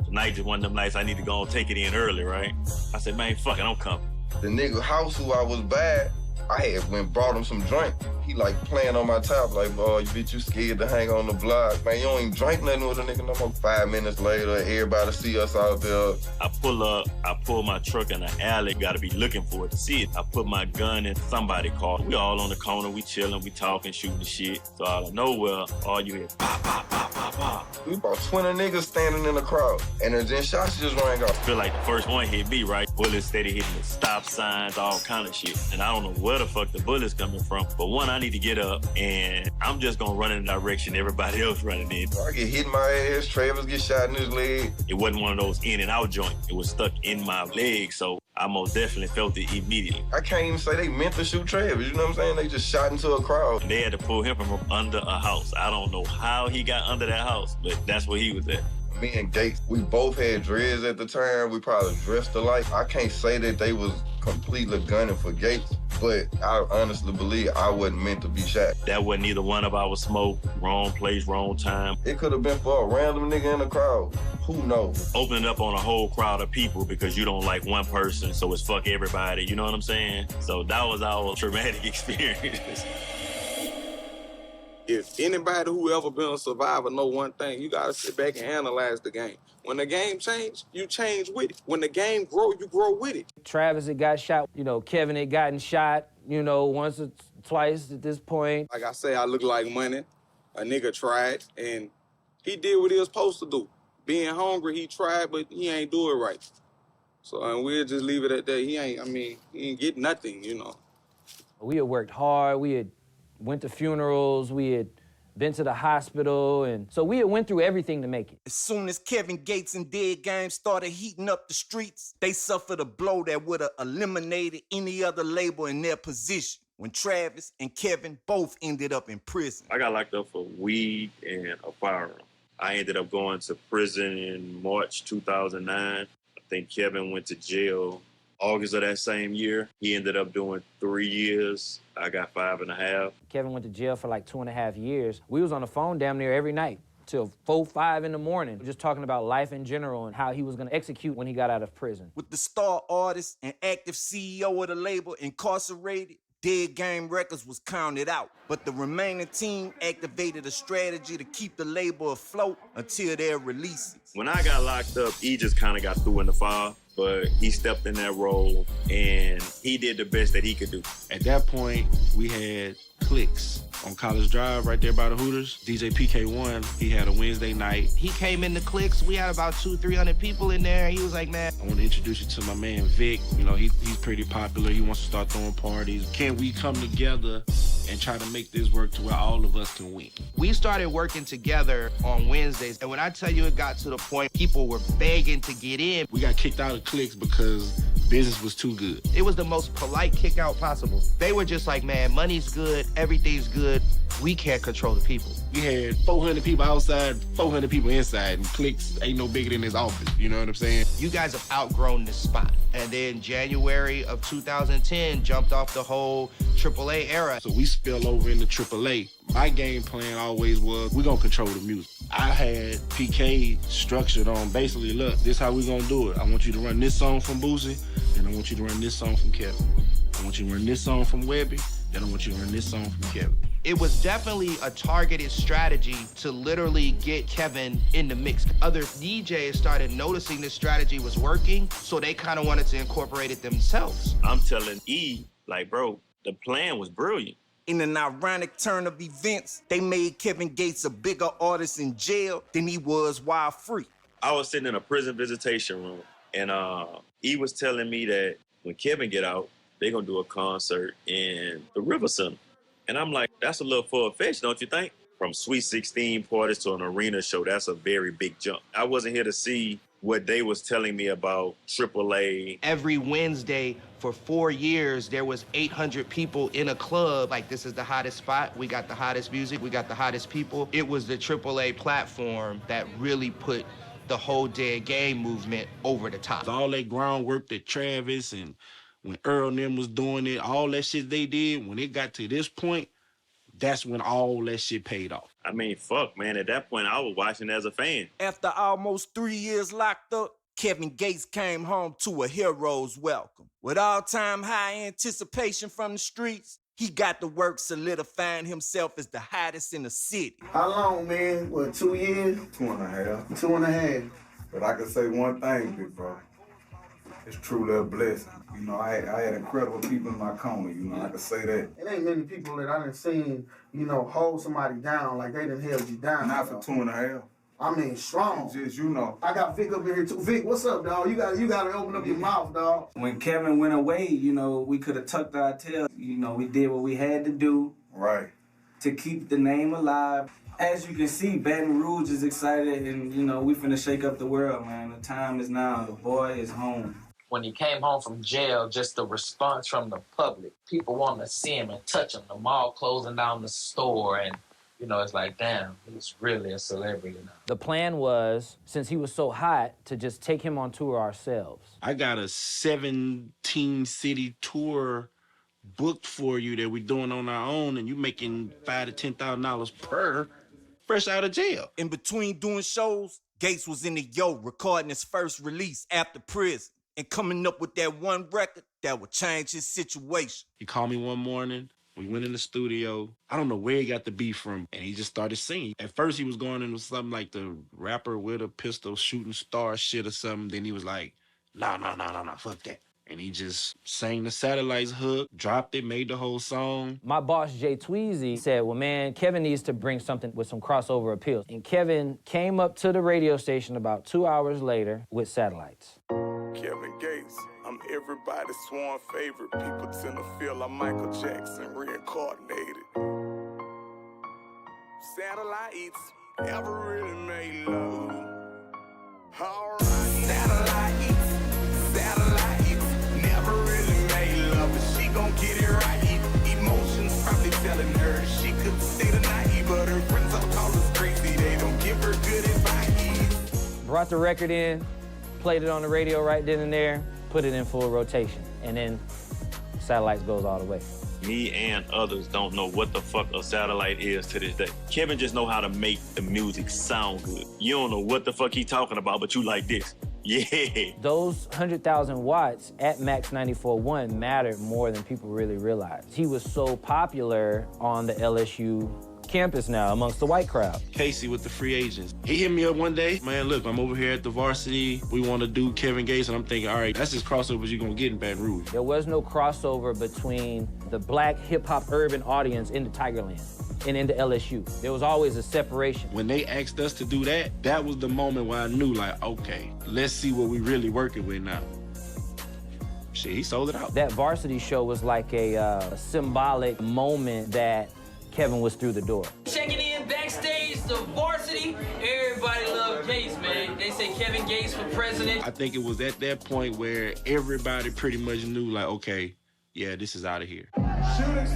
Tonight just one of them nights I need to go and take it in early, right? I said, man, fuck it, I'm coming. The nigga house who I was by, I had went brought him some drink. He like playing on my top, like, oh, you bitch, you scared to hang on the block. Man, you don't even drink nothing with a nigga no more. 5 minutes later, everybody see us out there. I pull up, I pull my truck in the alley, gotta be looking for it to see it. I put my gun in somebody's car. We all on the corner, we chilling, we talking, shooting the shit. So out of nowhere, all you hear, pop, pop, pop, pop, pop. We about 20 niggas standing in the crowd, and then shots just rang off. I feel like the first one hit me, right? Bullets steady hitting the stop signs, all kind of shit. And I don't know where the fuck the bullets coming from. But one, I need to get up, and I'm just gonna run in the direction everybody else running in. I get hit in my ass, Travis get shot in his leg. It wasn't one of those in and out joints. It was stuck in my leg, so I most definitely felt it immediately. I can't even say they meant to shoot Travis, you know what I'm saying? They just shot into a crowd. They had to pull him from under a house. I don't know how he got under that house, but that's where he was at. Me and Gates, we both had dreads at the time. We probably dressed alike. I can't say that they was completely gunning for Gates, but I honestly believe I wasn't meant to be shot. That wasn't either one of our smoke. Wrong place, wrong time. It could have been for a random nigga in the crowd. Who knows? Opening up on a whole crowd of people because you don't like one person, so it's fuck everybody, you know what I'm saying? So that was our traumatic experience. If anybody who ever been a survivor know one thing, you gotta sit back and analyze the game. When the game change, you change with it. When the game grow, you grow with it. Travis had got shot, Kevin had gotten shot, once or twice at this point. Like I say, I look like money. A nigga tried, and he did what he was supposed to do. Being hungry, he tried, but he ain't do it right. So, and we'll just leave it at that. He ain't get nothing, We had worked hard, we had went to funerals, we had been to the hospital, and so we had went through everything to make it. As soon as Kevin Gates and Dead Game started heating up the streets, they suffered a blow that would have eliminated any other label in their position when Travis and Kevin both ended up in prison. I got locked up for weed and a firearm. I ended up going to prison in March 2009. I think Kevin went to jail August of that same year. He ended up doing 3 years. I got 5.5. Kevin went to jail for like 2.5 years. We was on the phone damn near every night till 4, 5 in the morning, just talking about life in general and how he was gonna execute when he got out of prison. With the star artist and active CEO of the label incarcerated, Dead Game Records was counted out. But the remaining team activated a strategy to keep the label afloat until their releases. When I got locked up, he just kind of got through in the fire, but he stepped in that role and he did the best that he could do. At that point, we had Clicks on College Drive right there by the Hooters. DJ PK1, he had a Wednesday night. He came in the Clicks. We had about 200-300 people in there. He was like, man, I want to introduce you to my man Vic. He's pretty popular. He wants to start throwing parties. Can we come together and try to make this work to where all of us can win? We started working together on Wednesdays, and when I tell you it got to the point people were begging to get in. We got kicked out of Clicks because Business was too good. It was the most polite kick out possible. They were just like, man, money's good, everything's good. We can't control the people. We had 400 people outside, 400 people inside, and Clicks ain't no bigger than his office. You know what I'm saying? You guys have outgrown this spot. And then January of 2010 jumped off the whole AAA era. So we spill over into AAA. My game plan always was, we're gonna control the music. I had PK structured on basically, look, this how we gonna do it. I want you to run this song from Boosie, then I want you to run this song from Kevin. I want you to run this song from Webbie, then I want you to run this song from Kevin. It was definitely a targeted strategy to literally get Kevin in the mix. Other DJs started noticing this strategy was working, so they kind of wanted to incorporate it themselves. I'm telling E, like, bro, the plan was brilliant. In an ironic turn of events, they made Kevin Gates a bigger artist in jail than he was while free. I was sitting in a prison visitation room, and E was telling me that when Kevin get out, they're gonna do a concert in the River Center. And I'm like, that's a little far-fetched, don't you think? From Sweet 16 parties to an arena show, that's a very big jump. I wasn't here to see what they was telling me about AAA. Every Wednesday for 4 years, there was 800 people in a club. Like, this is the hottest spot. We got the hottest music. We got the hottest people. It was the AAA platform that really put the whole Dead Game movement over the top. All that groundwork that Travis and when Earl and them was doing it, all that shit they did, when it got to this point, that's when all that shit paid off. I mean, fuck, man. At that point, I was watching as a fan. After almost 3 years locked up, Kevin Gates came home to a hero's welcome. With all-time high anticipation from the streets, he got to work solidifying himself as the hottest in the city. How long, man? What, 2 years? 2.5. 2.5. But I can say one thing, big bro. It's truly a blessing. You know, I had incredible people in my corner, you know, I can say that. It ain't many people that I done seen, you know, hold somebody down like they done held you down. Not for 2.5. I mean, strong. Just, you know. I got Vic up in here too. Vic, what's up, dog? You gotta open up your mouth, dog. When Kevin went away, you know, we could have tucked our tail. You know, we did what we had to do. Right. To keep the name alive. As you can see, Baton Rouge is excited and, you know, we finna shake up the world, man. The time is now. The boy is home. When he came home from jail, just the response from the public, people wanting to see him and touch him, the mall closing down the store, and, you know, it's like, damn, he's really a celebrity now. The plan was, since he was so hot, to just take him on tour ourselves. I got a 17-city tour booked for you that we're doing on our own, and you making $5,000 to $10,000 per, fresh out of jail. In between doing shows, Gates was in the Yo recording his first release after prison and coming up with that one record that would change his situation. He called me one morning. We went in the studio. I don't know where he got the beat from, and he just started singing. At first, he was going into something like the rapper with a pistol shooting star shit or something. Then he was like, no, fuck that. And he just sang the Satellites hook, dropped it, made the whole song. My boss, Jay Tweezy, said, well, man, Kevin needs to bring something with some crossover appeal. And Kevin came up to the radio station about 2 hours later with Satellites. Kevin Gates, I'm everybody's sworn favorite. People tend to feel I'm Michael Jackson reincarnated. Satellites never really made love. All right. Satellites never really made love, but she gon' get it right. Emotions probably telling her she could stay the night, but her friends all call us crazy. They don't give her good advice. Brought the record in, played it on the radio right then and there, put it in full rotation, and then Satellites goes all the way. Me and others don't know what the fuck a satellite is to this day. Kevin just know how to make the music sound good. You don't know what the fuck he talking about, but you like this. Yeah. Those 100,000 watts at Max 94.1 mattered more than people really realized. He was so popular on the LSU campus now amongst the white crowd. Casey with the free agents. He hit me up one day. Man, look, I'm over here at the varsity. We want to do Kevin Gates. And I'm thinking, all right, that's just crossovers you're going to get in Baton Rouge. There was no crossover between the black hip-hop urban audience into Tigerland and into LSU. There was always a separation. When they asked us to do that, that was the moment where I knew, like, okay, let's see what we really working with now. Shit, he sold it out. That varsity show was like a symbolic moment that Kevin was through the door. Checking in backstage, the varsity. Everybody loved Gates, man. They say Kevin Gates for president. I think it was at that point where everybody pretty much knew, like, okay, yeah, this is out of here. Shooting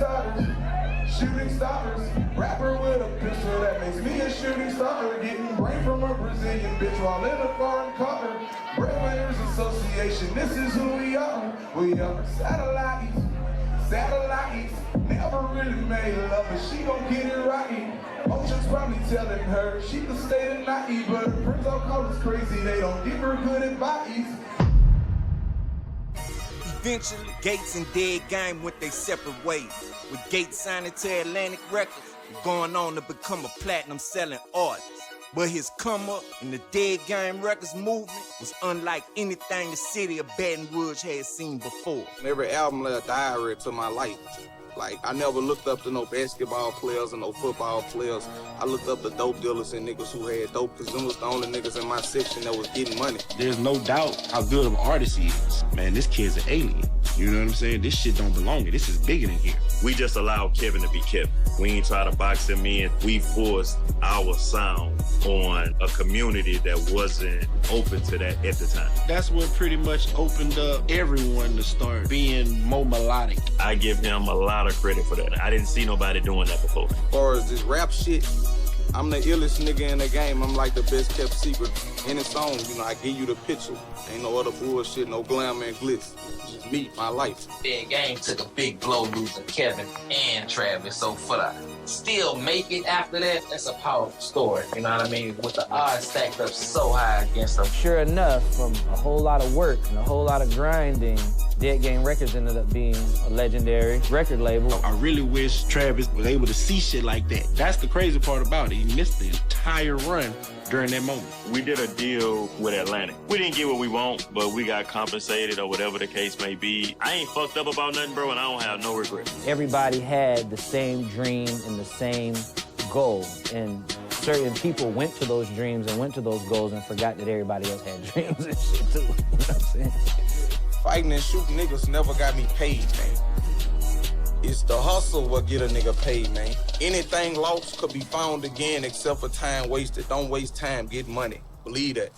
stars, rapper with a pistol that makes me a shooting star. Getting brain from a Brazilian bitch while in a foreign car. Breadwinners Association, this is who we are. We are satellites, never really made love, but she gon' get it right. Ocean's probably telling her she can stay the night, but her friends all call us crazy, they don't give her good advice. Eventually, Gates and Dead Game went their separate ways. With Gates signing to Atlantic Records, going on to become a platinum-selling artist. But his come up in the Dead Game Records movement was unlike anything the city of Baton Rouge had seen before. Every album led a diary to my life. Like, I never looked up to no basketball players or no football players. I looked up to dope dealers and niggas who had dope, because them was the only niggas in my section that was getting money. There's no doubt how good of an artist he is. Man, this kid's an alien. You know what I'm saying? This shit don't belong here. This is bigger than here. We just allowed Kevin to be Kevin. We ain't try to box him in. We forced our sound on a community that wasn't open to that at the time. That's what pretty much opened up everyone to start being more melodic. I give him a lot of credit for that. I didn't see nobody doing that before. As far as this rap shit, I'm the illest nigga in the game. I'm like the best kept secret. In the song, you know, I give you the picture. Ain't no other bullshit, no glamour and glitz. Just me, my life. Dead Game took a big blow losing Kevin and Travis. So for the still make it after that, that's a powerful story. You know what I mean? With the odds stacked up so high against them. Sure enough, from a whole lot of work and a whole lot of grinding, Dead Game Records ended up being a legendary record label. I really wish Travis was able to see shit like that. That's the crazy part about it. He missed the entire run during that moment. We did a deal with Atlantic. We didn't get what we want, but we got compensated or whatever the case may be. I ain't fucked up about nothing, bro, and I don't have no regret. Everybody had the same dream and the same goal, and certain people went to those dreams and went to those goals and forgot that everybody else had dreams and shit too. You know what I'm saying? Fighting and shooting niggas never got me paid, man. It's the hustle what get a nigga paid, man. Anything lost could be found again except for time wasted. Don't waste time, get money. Believe that.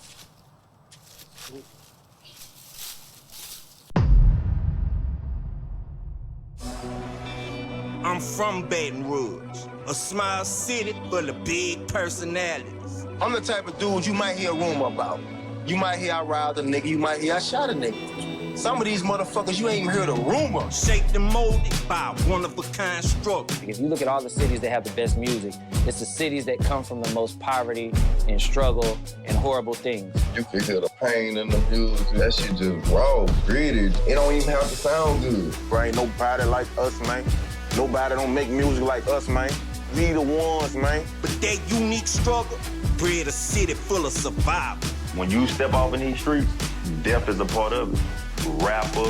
I'm from Baton Rouge, a small city full of big personalities. I'm the type of dude you might hear a rumor about. You might hear I robbed a nigga, you might hear I shot a nigga. Some of these motherfuckers, you ain't even heard a rumor. Shaped and molded by a one-of-a-kind struggle. If you look at all the cities that have the best music, it's the cities that come from the most poverty and struggle and horrible things. You can hear the pain in the music. That shit just raw, gritty. It don't even have to sound good. Bro, ain't nobody like us, man. Nobody don't make music like us, man. We the ones, man. But that unique struggle bred a city full of survival. When you step off in these streets, death is a part of it. Rapper,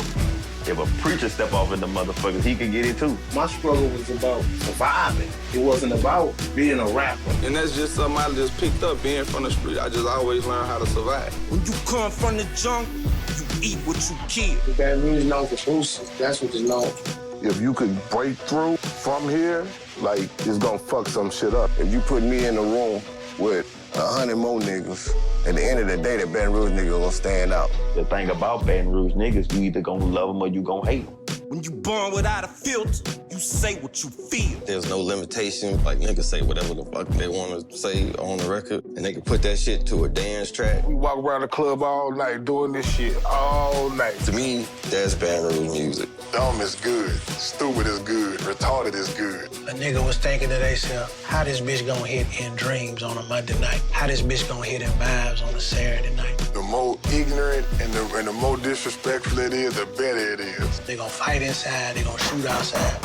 if a preacher step off in the motherfuckers, he could get it too. My struggle was about surviving. It wasn't about being a rapper. And that's just something I just picked up being from the street. I just always learned how to survive. When you come from the jungle, you eat what you kill. The Baton Rouge is known for Boosie. That's what it's known for. If you could break through from here, like, it's gonna fuck some shit up. If you put me in the room with 100 more niggas, at the end of the day, the Baton Rouge nigga gonna stand out. The thing about Baton Rouge niggas, you either gonna love them or you gonna hate them. When you born without a filter, you say what you feel. There's no limitation. Like, niggas say whatever the fuck they want to say on the record, and they can put that shit to a dance track. We walk around the club all night doing this shit all night. To me, that's Baton Rouge music. Dumb is good, stupid is good, retarded is good. A nigga was thinking to themselves, how this bitch gonna hit in dreams on a Monday night? How this bitch gonna hit in vibes on a Saturday night? The more ignorant and the more disrespectful it is, the better it is. They gonna fight inside, they gonna shoot outside.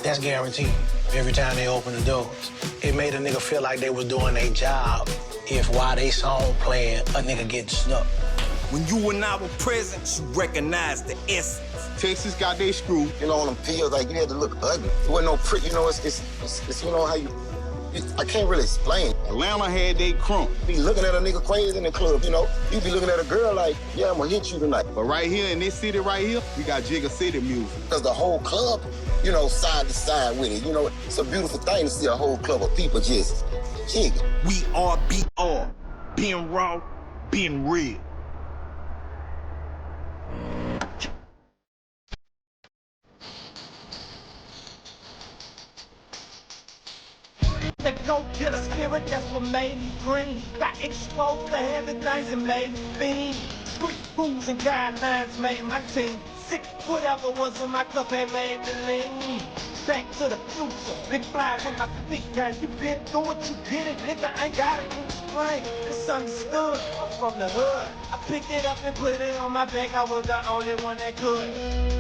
That's guaranteed. Every time they open the doors. It made a nigga feel like they was doing their job if while they song playing, a nigga getting snuck. When you and I were present, you recognize the essence. Texas got they screw. You know, on them fields, like, you had to look ugly. It wasn't no pretty, you know, it's you know how you, I can't really explain. Atlanta had they crunk. Be looking at a nigga crazy in the club, you know? You be looking at a girl like, yeah, I'm gonna hit you tonight. But right here in this city right here, we got Jigga City music. Because the whole club, you know, side to side with it. You know, it's a beautiful thing to see a whole club of people just jig. We are BR, being raw, been real. The go-getter spirit, that's what made me green. Got exposed to heavy things and made me fiend. Street rules and guidelines made my team sick. Whatever was in my cup had made me lean. Back to the future, big fly with my feet, guys. You been through it, you did it, nigga. I ain't gotta explain. It's understood. I'm from the hood. I picked it up and put it on my back. I was the only one that could.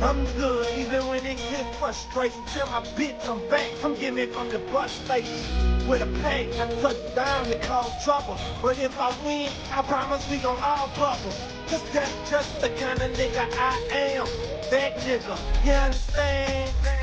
I'm good, even when it gets frustrating. Till my bitch come back, come get me from the bus station. With a pain, I touch down to cause trouble. But if I win, I promise we gon' all bubble. Cause that's just the kind of nigga I am. That nigga, you understand?